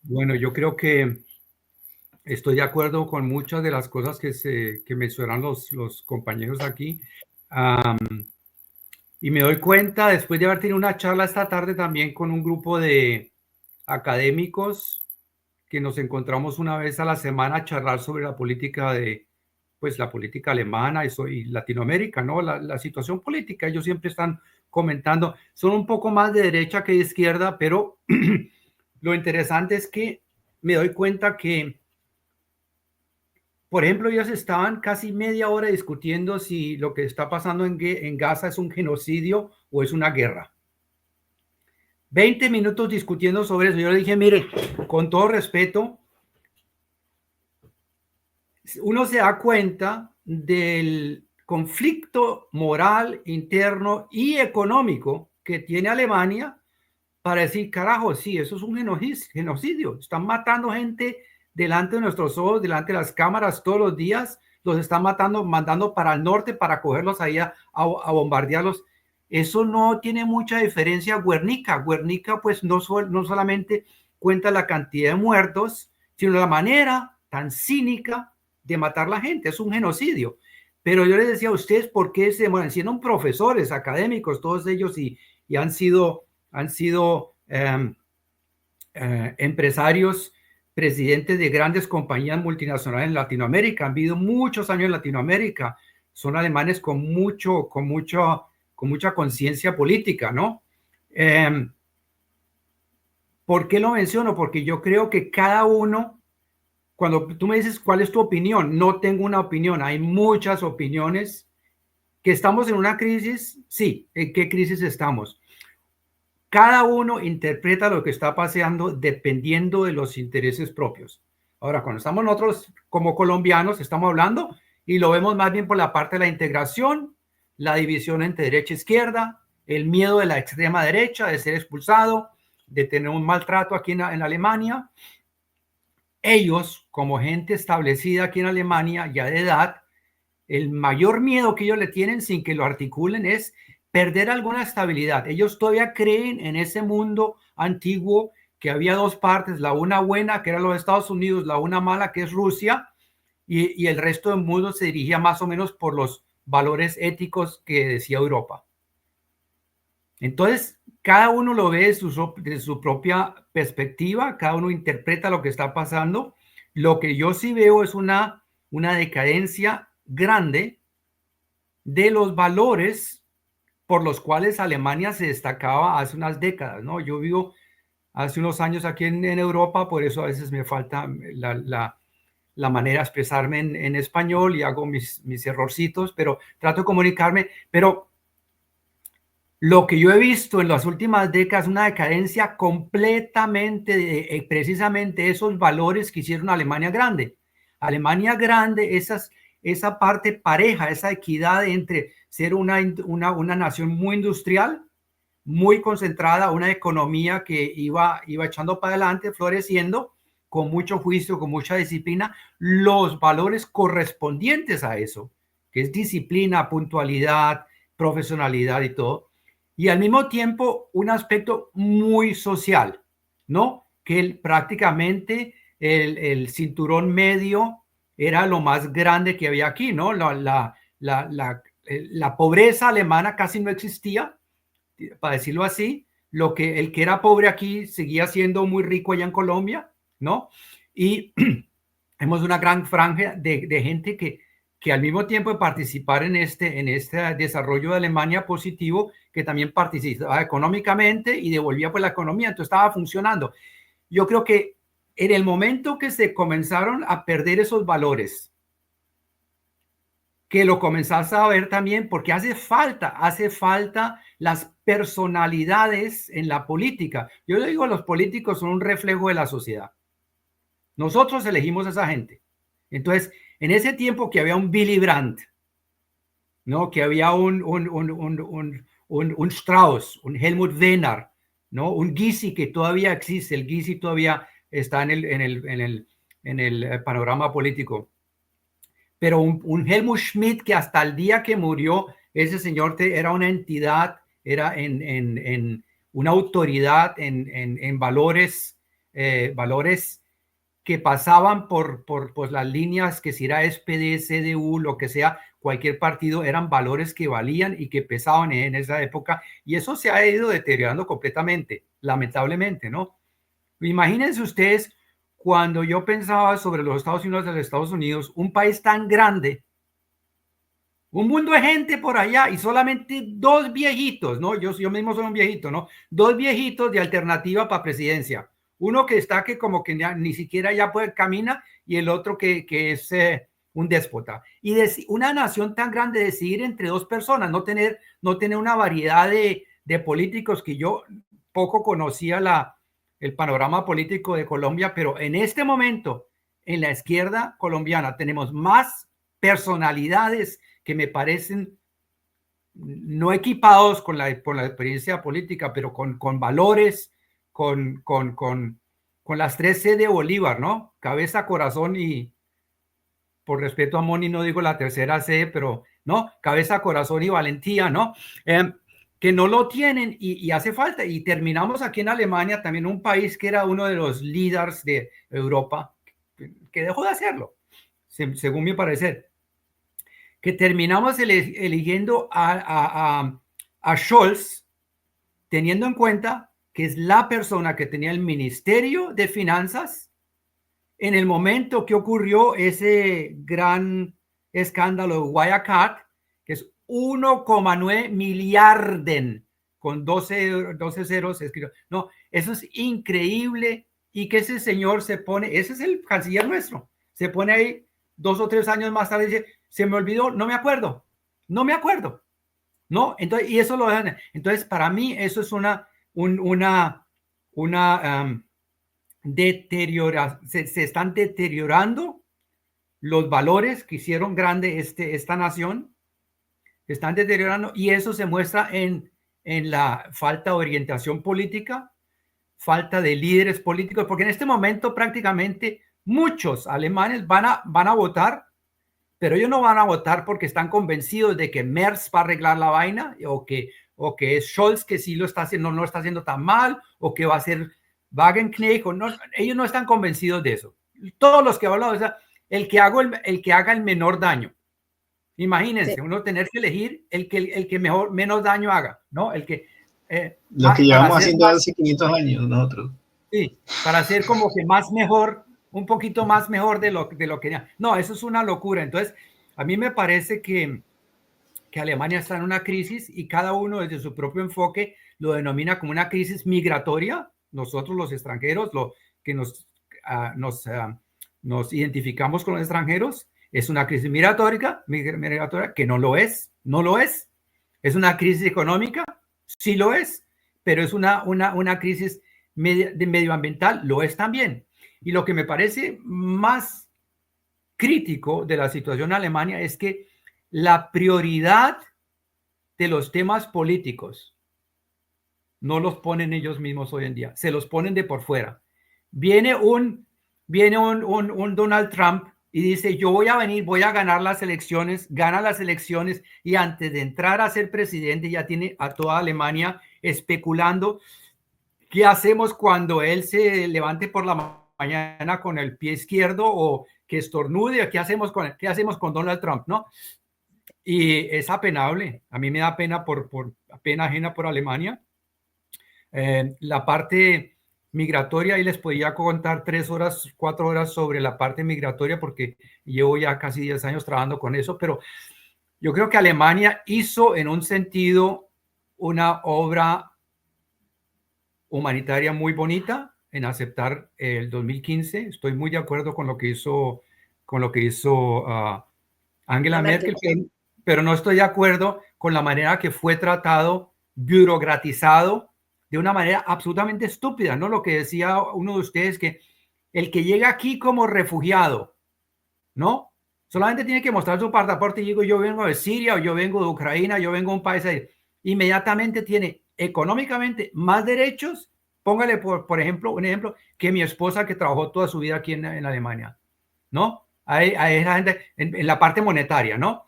Bueno, yo creo que estoy de acuerdo con muchas de las cosas que mencionan los compañeros aquí. Y me doy cuenta, después de haber tenido una charla esta tarde también con un grupo de académicos que nos encontramos una vez a la semana a charlar sobre la política la política alemana y Latinoamérica, ¿no? La situación política. Ellos siempre están comentando, son un poco más de derecha que de izquierda, pero lo interesante es que me doy cuenta que, por ejemplo, ellos estaban casi media hora discutiendo si lo que está pasando en Gaza es un genocidio o es una guerra. 20 minutos discutiendo sobre eso. Yo le dije, mire, con todo respeto, uno se da cuenta del conflicto moral interno y económico que tiene Alemania para decir, carajo, sí, eso es un genocidio. Están matando gente delante de nuestros ojos, delante de las cámaras todos los días, los están mandando para el norte para cogerlos ahí a bombardearlos. Eso no tiene mucha diferencia a Guernica. Guernica pues no solamente cuenta la cantidad de muertos, sino la manera tan cínica de matar a la gente. Es un genocidio. Pero yo les decía a ustedes, ¿por qué se mueren? Siendo profesores, académicos, todos ellos, y han sido empresarios, presidentes de grandes compañías multinacionales en Latinoamérica, han vivido muchos años en Latinoamérica, son alemanes con mucha conciencia política, ¿no? ¿Por qué lo menciono? Porque yo creo que cada uno, cuando tú me dices cuál es tu opinión, no tengo una opinión, hay muchas opiniones. ¿Que estamos en una crisis? Sí. ¿En qué crisis estamos? Cada uno interpreta lo que está pasando dependiendo de los intereses propios. Ahora, cuando estamos nosotros como colombianos, estamos hablando y lo vemos más bien por la parte de la integración, la división entre derecha e izquierda, el miedo de la extrema derecha de ser expulsado, de tener un maltrato aquí en Alemania. Ellos, como gente establecida aquí en Alemania, ya de edad, el mayor miedo que ellos le tienen sin que lo articulen es perder alguna estabilidad. Ellos todavía creen en ese mundo antiguo que había dos partes, la una buena, que era los Estados Unidos, la una mala, que es Rusia, y el resto del mundo se dirigía más o menos por los valores éticos que decía Europa. Entonces, cada uno lo ve de su propia perspectiva, cada uno interpreta lo que está pasando. Lo que yo sí veo es una decadencia grande de los valores por los cuales Alemania se destacaba hace unas décadas, ¿no? Yo vivo hace unos años aquí en Europa, por eso a veces me falta la manera de expresarme en español y hago mis errorcitos, pero trato de comunicarme. Pero lo que yo he visto en las últimas décadas es una decadencia completamente de precisamente esos valores que hicieron Alemania grande. Alemania grande, esa parte pareja, esa equidad entre ser una nación muy industrial, muy concentrada, una economía que iba echando para adelante, floreciendo, con mucho juicio, con mucha disciplina, los valores correspondientes a eso, que es disciplina, puntualidad, profesionalidad y todo. Y al mismo tiempo un aspecto muy social, ¿no? Que prácticamente el cinturón medio era lo más grande que había aquí, ¿no? La pobreza alemana casi no existía, para decirlo así. El que era pobre aquí seguía siendo muy rico allá en Colombia, ¿no? Y hemos una gran franja de gente que al mismo tiempo de participar en este desarrollo de Alemania positivo, que también participaba económicamente y devolvía pues la economía, entonces estaba funcionando. Yo creo que en el momento que se comenzaron a perder esos valores, que lo comenzás a ver también, porque hace falta las personalidades en la política. Yo le digo, los políticos son un reflejo de la sociedad. Nosotros elegimos a esa gente. Entonces, en ese tiempo que había un Willy Brandt, ¿no? Que había un Strauss, un Helmut Wegener, ¿no? Un Gysi que todavía existe, el Gysi todavía está en el panorama político. Pero un Helmut Schmidt que hasta el día que murió, ese señor era una entidad, era en una autoridad en valores, valores que pasaban por las líneas, que si era SPD, CDU, lo que sea, cualquier partido, eran valores que valían y que pesaban en esa época, y eso se ha ido deteriorando completamente, lamentablemente, ¿no? Imagínense ustedes, cuando yo pensaba sobre los Estados Unidos, un país tan grande, un mundo de gente por allá y solamente dos viejitos, ¿no? Yo mismo soy un viejito, ¿no? Dos viejitos de alternativa para presidencia. Uno que está que como que ni siquiera ya puede caminar, y el otro que es un déspota. Y una nación tan grande, decidir entre dos personas, no tener una variedad de políticos, que yo poco conocía el panorama político de Colombia, pero en este momento en la izquierda colombiana tenemos más personalidades que me parecen no equipados con la experiencia política, pero con valores, con las 3C de Bolívar, ¿no? Cabeza, corazón y, por respeto a Moni, no digo la tercera C, pero, ¿no? Cabeza, corazón y valentía, ¿no? Que no lo tienen y hace falta. Y terminamos aquí en Alemania, también un país que era uno de los líderes de Europa, que dejó de hacerlo, según mi parecer. Que terminamos eligiendo a Scholz, teniendo en cuenta que es la persona que tenía el Ministerio de Finanzas en el momento que ocurrió ese gran escándalo de Wirecard, que es 1,9 miliarden, con 12 ceros escrito. No, eso es increíble, y que ese señor se pone, ese es el canciller nuestro, se pone ahí 2 o 3 años más tarde y dice, se me olvidó, no me acuerdo, ¿no? Entonces, y eso lo dejan. Entonces, para mí, eso es una se están deteriorando los valores que hicieron grande esta nación, se están deteriorando, y eso se muestra en la falta de orientación política, falta de líderes políticos, porque en este momento prácticamente muchos alemanes van a votar, pero ellos no van a votar porque están convencidos de que Merz va a arreglar la vaina o que es Scholz que sí lo está haciendo, no lo está haciendo tan mal, o que va a ser Wagenknecht, no, ellos no están convencidos de eso. Todos los que hablan, o sea, el que haga el menor daño. Imagínense, uno tener que elegir el que menos daño haga, ¿no? Lo que llevamos haciendo hace 500 años nosotros. Sí, para ser como que más mejor, un poquito más mejor de lo que... No, eso es una locura. Entonces, a mí me parece que Alemania está en una crisis y cada uno desde su propio enfoque lo denomina como una crisis migratoria. Nosotros los extranjeros, lo que nos identificamos con los extranjeros, es una crisis migratoria que no lo es. Es una crisis económica, sí lo es, pero es una crisis medioambiental, lo es también. Y lo que me parece más crítico de la situación en Alemania es que la prioridad de los temas políticos no los ponen ellos mismos hoy en día, se los ponen de por fuera. Viene un Donald Trump y dice, yo voy a ganar las elecciones, gana las elecciones y antes de entrar a ser presidente ya tiene a toda Alemania especulando qué hacemos cuando él se levante por la mañana con el pie izquierdo o que estornude, qué hacemos con Donald Trump, ¿no? Y es apenable. A mí me da pena pena ajena por Alemania. La parte migratoria, y les podía contar 3 horas, 4 horas sobre la parte migratoria porque llevo ya casi 10 años trabajando con eso, pero yo creo que Alemania hizo en un sentido una obra humanitaria muy bonita en aceptar el 2015. Estoy muy de acuerdo con lo que hizo Angela Merkel, pero no estoy de acuerdo con la manera que fue tratado, burocratizado, de una manera absolutamente estúpida, ¿no? Lo que decía uno de ustedes, que el que llega aquí como refugiado, ¿no? Solamente tiene que mostrar su pasaporte y digo, yo vengo de Siria o yo vengo de Ucrania, yo vengo de un país ahí. Inmediatamente tiene económicamente más derechos, póngale por ejemplo, un ejemplo, que mi esposa que trabajó toda su vida aquí en Alemania, ¿no? A esa gente en la parte monetaria, ¿no?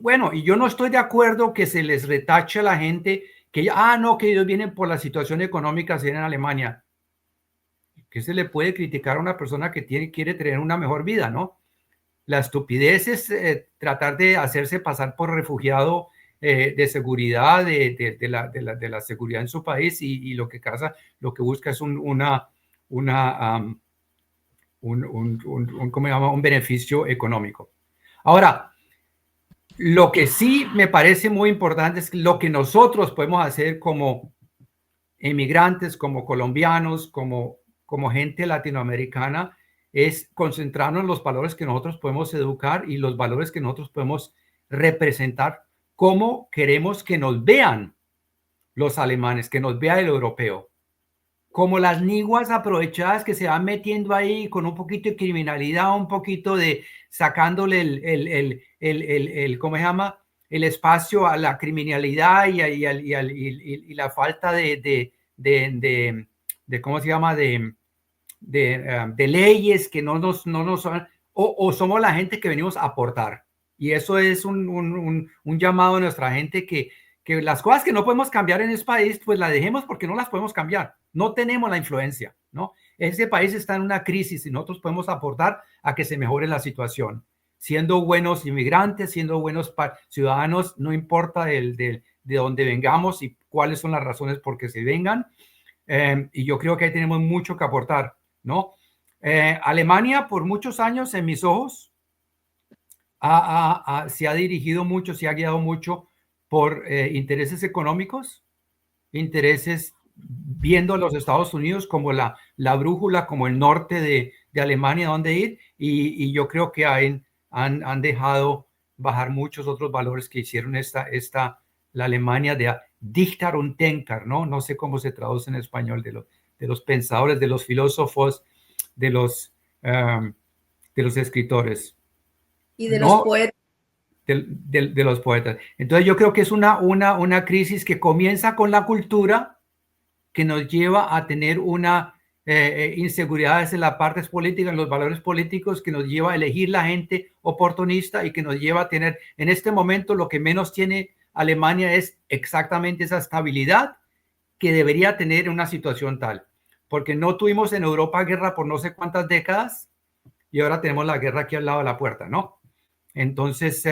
Bueno, y yo no estoy de acuerdo que se les retache a la gente que, no, que ellos vienen por la situación económica en Alemania. ¿Qué se le puede criticar a una persona que quiere tener una mejor vida, no? La estupidez es tratar de hacerse pasar por refugiado de seguridad, de la seguridad en su país y lo que busca es un beneficio económico. Ahora, lo que sí me parece muy importante es lo que nosotros podemos hacer como emigrantes, como colombianos, como gente latinoamericana, es concentrarnos en los valores que nosotros podemos educar y los valores que nosotros podemos representar, cómo queremos que nos vean los alemanes, que nos vea el europeo. Como las niguas aprovechadas que se van metiendo ahí con un poquito de criminalidad, un poquito de sacándole ¿cómo se llama? El espacio a la criminalidad y la falta de ¿cómo se llama? De leyes que no nos son, o somos la gente que venimos a aportar. Y eso es un llamado a nuestra gente que las cosas que no podemos cambiar en ese país, pues las dejemos porque no las podemos cambiar. No tenemos la influencia, ¿no? Ese país está en una crisis y nosotros podemos aportar a que se mejore la situación. Siendo buenos inmigrantes, siendo buenos ciudadanos, no importa de dónde vengamos y cuáles son las razones por que se vengan. Y yo creo que ahí tenemos mucho que aportar, ¿no? Alemania, por muchos años, en mis ojos, se ha dirigido mucho, se ha guiado mucho por intereses económicos, intereses viendo a los Estados Unidos como la brújula, como el norte de Alemania, donde ir, y yo creo que han dejado bajar muchos otros valores que hicieron la Alemania de Dichter und Denker, ¿no? No sé cómo se traduce en español, de los pensadores, de los filósofos, de los escritores. Y de los poetas. De los poetas. Entonces yo creo que es una crisis que comienza con la cultura, que nos lleva a tener una inseguridades en las partes políticas, en los valores políticos, que nos lleva a elegir la gente oportunista y que nos lleva a tener, en este momento, lo que menos tiene Alemania es exactamente esa estabilidad que debería tener en una situación tal. Porque no tuvimos en Europa guerra por no sé cuántas décadas y ahora tenemos la guerra aquí al lado de la puerta, ¿no? Entonces,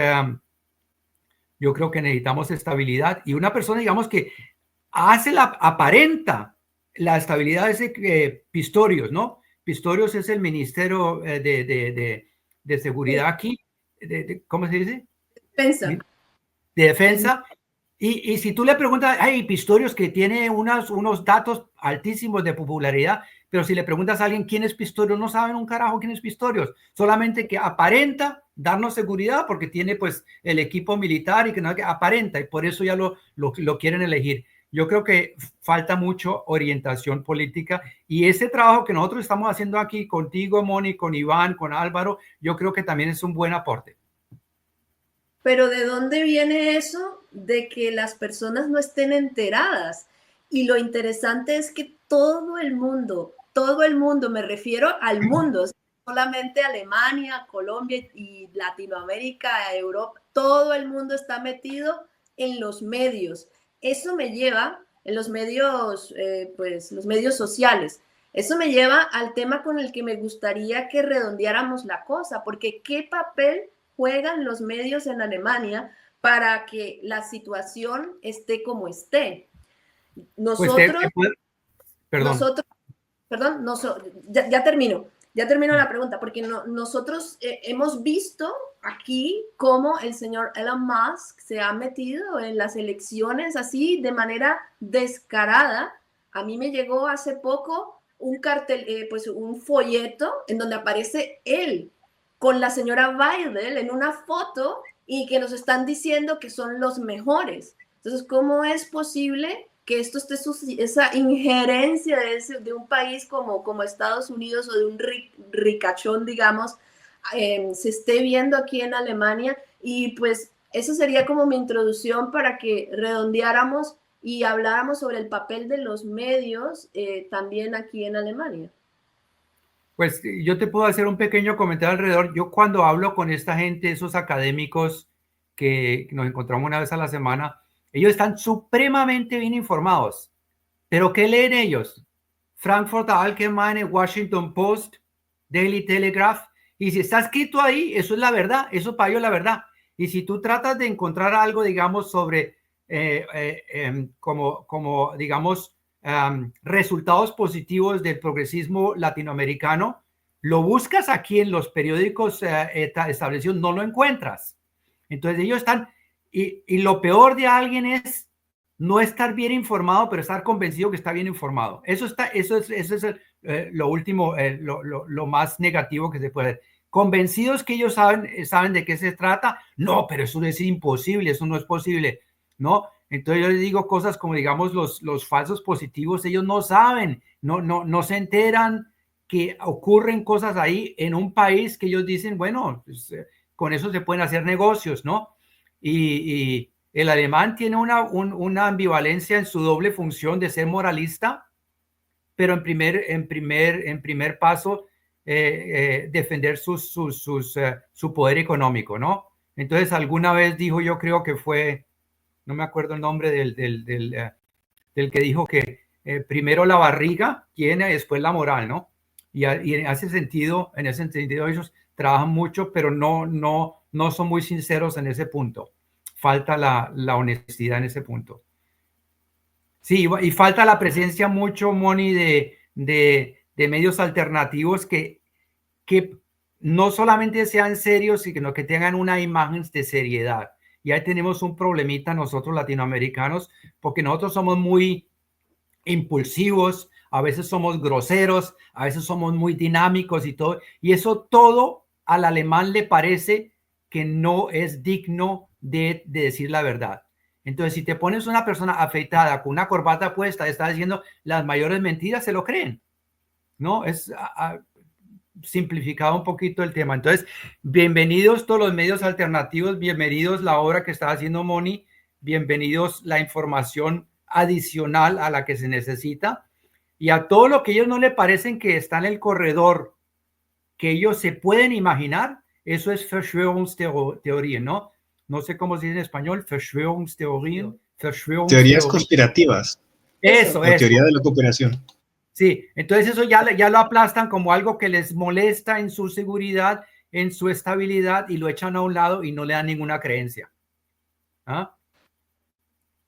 yo creo que necesitamos estabilidad y una persona, digamos, que aparenta la estabilidad de Pistorius, ¿no? Pistorius es el Ministerio de Seguridad aquí, ¿cómo se dice? Defensa. De defensa. Y si tú le preguntas, hay Pistorius que tiene unos datos altísimos de popularidad, pero si le preguntas a alguien quién es Pistorius, no saben un carajo quién es Pistorius, solamente que aparenta darnos seguridad porque tiene pues el equipo militar y que no que aparenta y por eso ya lo quieren elegir. Yo creo que falta mucho orientación política y ese trabajo que nosotros estamos haciendo aquí contigo, Moni, con Iván, con Álvaro, yo creo que también es un buen aporte. Pero ¿de dónde viene eso de que las personas no estén enteradas? Y lo interesante es que todo el mundo, me refiero al mundo, solamente Alemania, Colombia y Latinoamérica, Europa, todo el mundo está metido en los medios. Eso me lleva, en los medios, pues los medios sociales, eso me lleva al tema con el que me gustaría que redondeáramos la cosa, porque ¿qué papel juegan los medios en Alemania para que la situación esté como esté? Nosotros, ya termino la pregunta, porque nosotros hemos visto aquí cómo el señor Elon Musk se ha metido en las elecciones así de manera descarada. A mí me llegó hace poco un cartel, pues un folleto en donde aparece él con la señora Biden en una foto y que nos están diciendo que son los mejores. Entonces, ¿cómo es posible que esto esté, esa injerencia de un país como Estados Unidos o de un ricachón, digamos, se esté viendo aquí en Alemania? Y pues eso sería como mi introducción para que redondeáramos y habláramos sobre el papel de los medios también aquí en Alemania. Pues yo te puedo hacer un pequeño comentario alrededor. Yo cuando hablo con esta gente, esos académicos que nos encontramos una vez a la semana, ellos están supremamente bien informados. ¿Pero qué leen ellos? Frankfurt Allgemeine, Washington Post, Daily Telegraph. Y si está escrito ahí, eso es la verdad. Eso para ellos es la verdad. Y si tú tratas de encontrar algo, digamos, sobre como digamos, resultados positivos del progresismo latinoamericano, lo buscas aquí en los periódicos establecidos, no lo encuentras. Entonces ellos están, y lo peor de alguien es no estar bien informado, pero estar convencido que está bien informado. Eso es lo último, lo más negativo que se puede hacer. Convencidos que ellos saben de qué se trata. No, pero eso es imposible, eso no es posible, ¿no? Entonces yo les digo cosas como, digamos, los falsos positivos, ellos no saben, no se enteran que ocurren cosas ahí en un país que ellos dicen, bueno, pues, con eso se pueden hacer negocios, ¿no? Y el alemán tiene una ambivalencia en su doble función de ser moralista, pero en primer paso defender su poder económico, ¿no? Entonces alguna vez dijo, yo creo que fue, no me acuerdo el nombre del que dijo que primero la barriga tiene, después la moral, ¿no? Y en ese sentido ellos trabajan mucho, pero no son muy sinceros en ese punto. Falta la honestidad en ese punto. Sí, y falta la presencia mucho, Moni, de medios alternativos que no solamente sean serios, sino que tengan una imagen de seriedad. Y ahí tenemos un problemita nosotros latinoamericanos, porque nosotros somos muy impulsivos, a veces somos groseros, a veces somos muy dinámicos y todo. Y eso todo al alemán le parece que no es digno de decir la verdad. Entonces, si te pones una persona afeitada con una corbata puesta, está diciendo las mayores mentiras, se lo creen, ¿no? Es simplificado un poquito el tema. Entonces, bienvenidos todos los medios alternativos, bienvenidos la obra que está haciendo Moni, bienvenidos la información adicional a la que se necesita. y a todo lo que ellos no le parecen que está en el corredor, que ellos se pueden imaginar, eso es Verschwörungstheorien, ¿no? No sé cómo se dice en español, Verschwörungstheorien. Teorías conspirativas. Eso. Teoría de la cooperación. Sí, entonces eso ya lo aplastan como algo que les molesta en su seguridad, en su estabilidad, y lo echan a un lado y no le dan ninguna creencia. ¿Ah?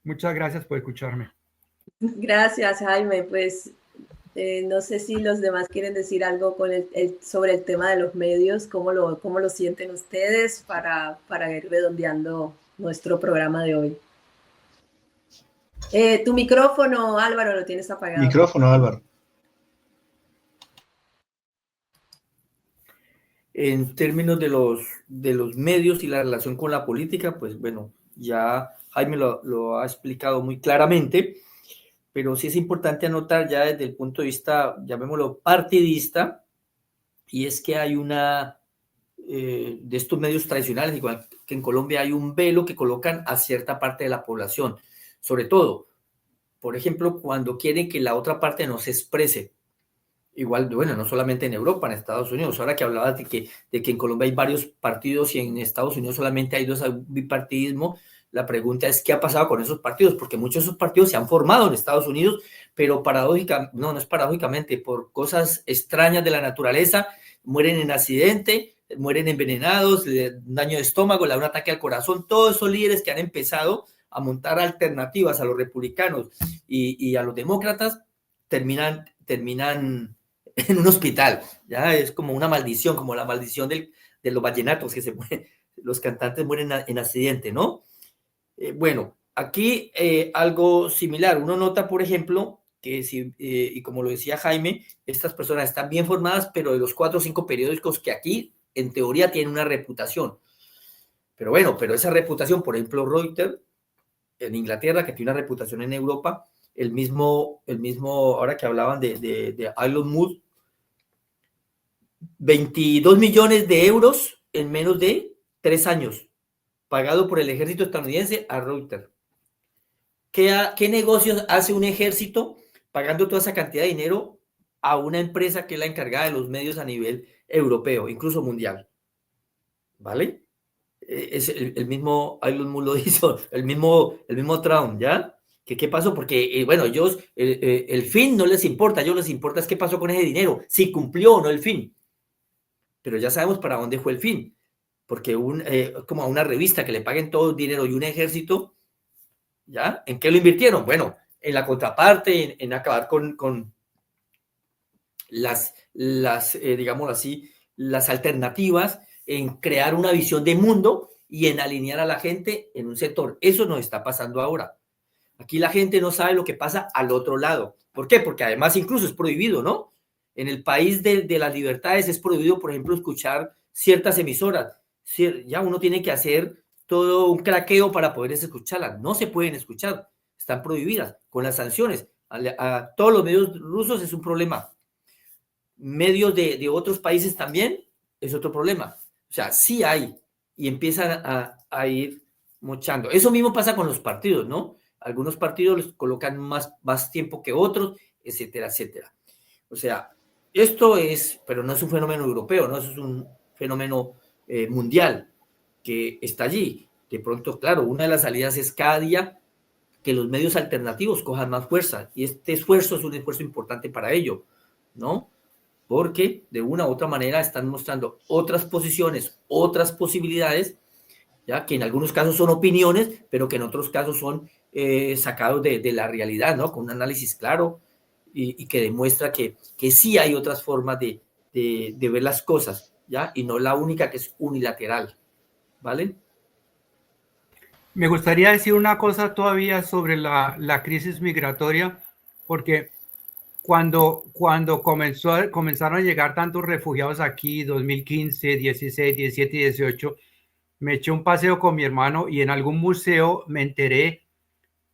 Muchas gracias por escucharme. Gracias, Jaime. Pues no sé si los demás quieren decir algo con sobre el tema de los medios, cómo lo sienten ustedes para ir redondeando nuestro programa de hoy. Tu micrófono, Álvaro, lo tienes apagado. Micrófono, Álvaro. En términos de los medios y la relación con la política, pues bueno, ya Jaime lo ha explicado muy claramente, pero sí es importante anotar ya desde el punto de vista, llamémoslo partidista, y es que hay de estos medios tradicionales, igual que en Colombia hay un velo que colocan a cierta parte de la población, sobre todo, por ejemplo, cuando quieren que la otra parte no se exprese. Igual, bueno, no solamente en Europa, en Estados Unidos. Ahora que hablabas de que en Colombia hay varios partidos y en Estados Unidos solamente hay 2, hay bipartidismo, la pregunta es ¿qué ha pasado con esos partidos? Porque muchos de esos partidos se han formado en Estados Unidos, pero no es paradójicamente, por cosas extrañas de la naturaleza, mueren en accidente, mueren envenenados, daño de estómago, le da un ataque al corazón. Todos esos líderes que han empezado a montar alternativas a los republicanos y a los demócratas terminan en un hospital. Ya es como una maldición, como la maldición de los vallenatos, que se mueren, los cantantes mueren en accidente, ¿no? Bueno, aquí algo similar. Uno nota, por ejemplo, que y como lo decía Jaime, estas personas están bien formadas, pero de los 4 o 5 periódicos que aquí, en teoría, tienen una reputación. Pero bueno, esa reputación, por ejemplo, Reuters, en Inglaterra, que tiene una reputación en Europa, el mismo, ahora que hablaban de Elon Musk, 22 millones de euros en menos de 3 años, pagado por el ejército estadounidense a Reuters. ¿Qué negocios hace un ejército pagando toda esa cantidad de dinero a una empresa que es la encargada de los medios a nivel europeo, incluso mundial? ¿Vale? Es el mismo Elon Musk lo hizo, el mismo Trump, ¿ya? ¿Qué pasó? Porque, bueno, ellos, el fin no les importa, a ellos les importa es qué pasó con ese dinero, si cumplió o no el fin. Pero ya sabemos para dónde fue el fin, porque como a una revista que le paguen todo el dinero y un ejército, ¿ya? ¿En qué lo invirtieron? Bueno, en la contraparte, en acabar con las digamos así, las alternativas, en crear una visión de mundo y en alinear a la gente en un sector. Eso nos está pasando ahora. Aquí la gente no sabe lo que pasa al otro lado. ¿Por qué? Porque además incluso es prohibido, ¿no? En el país de las libertades es prohibido, por ejemplo, escuchar ciertas emisoras. Ya uno tiene que hacer todo un craqueo para poder escucharlas. No se pueden escuchar, están prohibidas con las sanciones. A todos los medios rusos es un problema. Medios de otros países también es otro problema. O sea, sí hay y empiezan a ir mochando. Eso mismo pasa con los partidos, ¿no? Algunos partidos les colocan más tiempo que otros, etcétera, etcétera. O sea, esto pero no es un fenómeno europeo, ¿no? Eso es un fenómeno mundial que está allí. De pronto, claro, una de las salidas es cada día que los medios alternativos cojan más fuerza, y este esfuerzo es un esfuerzo importante para ello, ¿no? Porque de una u otra manera están mostrando otras posiciones, otras posibilidades, ya que en algunos casos son opiniones, pero que en otros casos son sacados de la realidad, ¿no? Con un análisis claro y que demuestra que sí hay otras formas de ver las cosas, ¿ya? Y no la única que es unilateral, ¿vale? Me gustaría decir una cosa todavía sobre la crisis migratoria, porque cuando comenzaron a llegar tantos refugiados aquí, 2015, 16, 17 y 18, me eché un paseo con mi hermano y en algún museo me enteré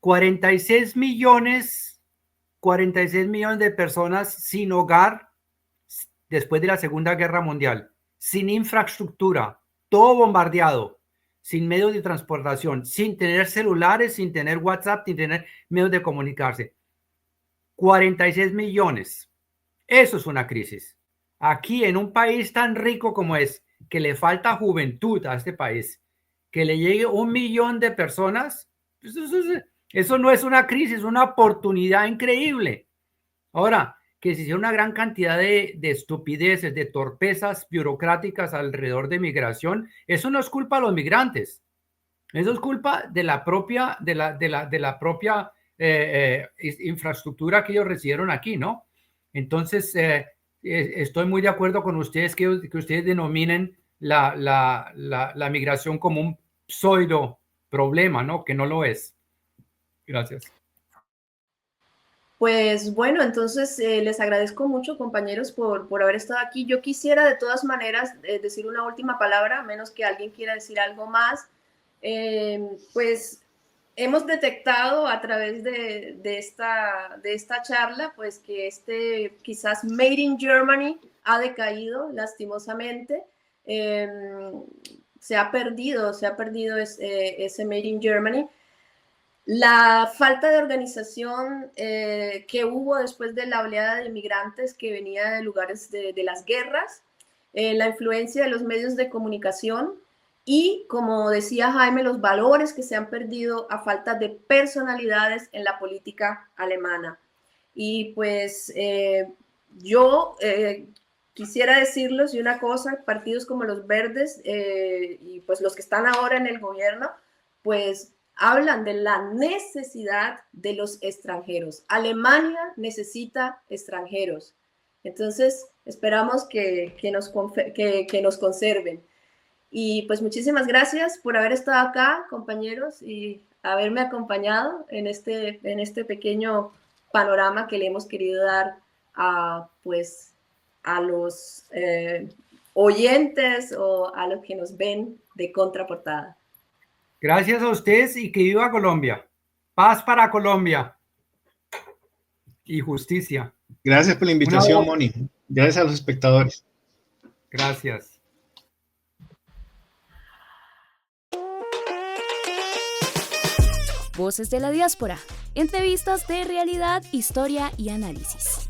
46 millones de personas sin hogar después de la Segunda Guerra Mundial, sin infraestructura, todo bombardeado, sin medios de transportación, sin tener celulares, sin tener WhatsApp, sin tener medios de comunicarse. 46 millones. Eso es una crisis. Aquí en un país tan rico como es, que le falta juventud a este país, que le llegue 1 millón de personas, eso no es una crisis, es una oportunidad increíble. Ahora, que se hiciera una gran cantidad de estupideces, de torpezas burocráticas alrededor de migración, eso no es culpa de los migrantes. Eso es culpa de la propia, infraestructura que ellos recibieron aquí, ¿no? Entonces, estoy muy de acuerdo con ustedes que ustedes denominen la migración como un pseudo problema, ¿no? Que no lo es. Gracias. Pues bueno, entonces les agradezco mucho, compañeros, por haber estado aquí. Yo quisiera de todas maneras decir una última palabra, a menos que alguien quiera decir algo más. Pues hemos detectado a través de esta charla, pues que quizás Made in Germany ha decaído lastimosamente. Se ha perdido ese Made in Germany. La falta de organización que hubo después de la oleada de inmigrantes que venía de lugares de las guerras, la influencia de los medios de comunicación y, como decía Jaime, los valores que se han perdido a falta de personalidades en la política alemana. Y pues yo quisiera decirles una cosa, partidos como los Verdes y pues los que están ahora en el gobierno, pues hablan de la necesidad de los extranjeros. Alemania necesita extranjeros. Entonces, esperamos que nos conserven. Y pues muchísimas gracias por haber estado acá, compañeros, y haberme acompañado en este pequeño panorama que le hemos querido dar a los oyentes o a los que nos ven de contraportada. Gracias a ustedes y que viva Colombia. Paz para Colombia y justicia. Gracias por la invitación, Moni. Gracias a los espectadores. Gracias. Voces de la diáspora. Entrevistas de realidad, historia y análisis.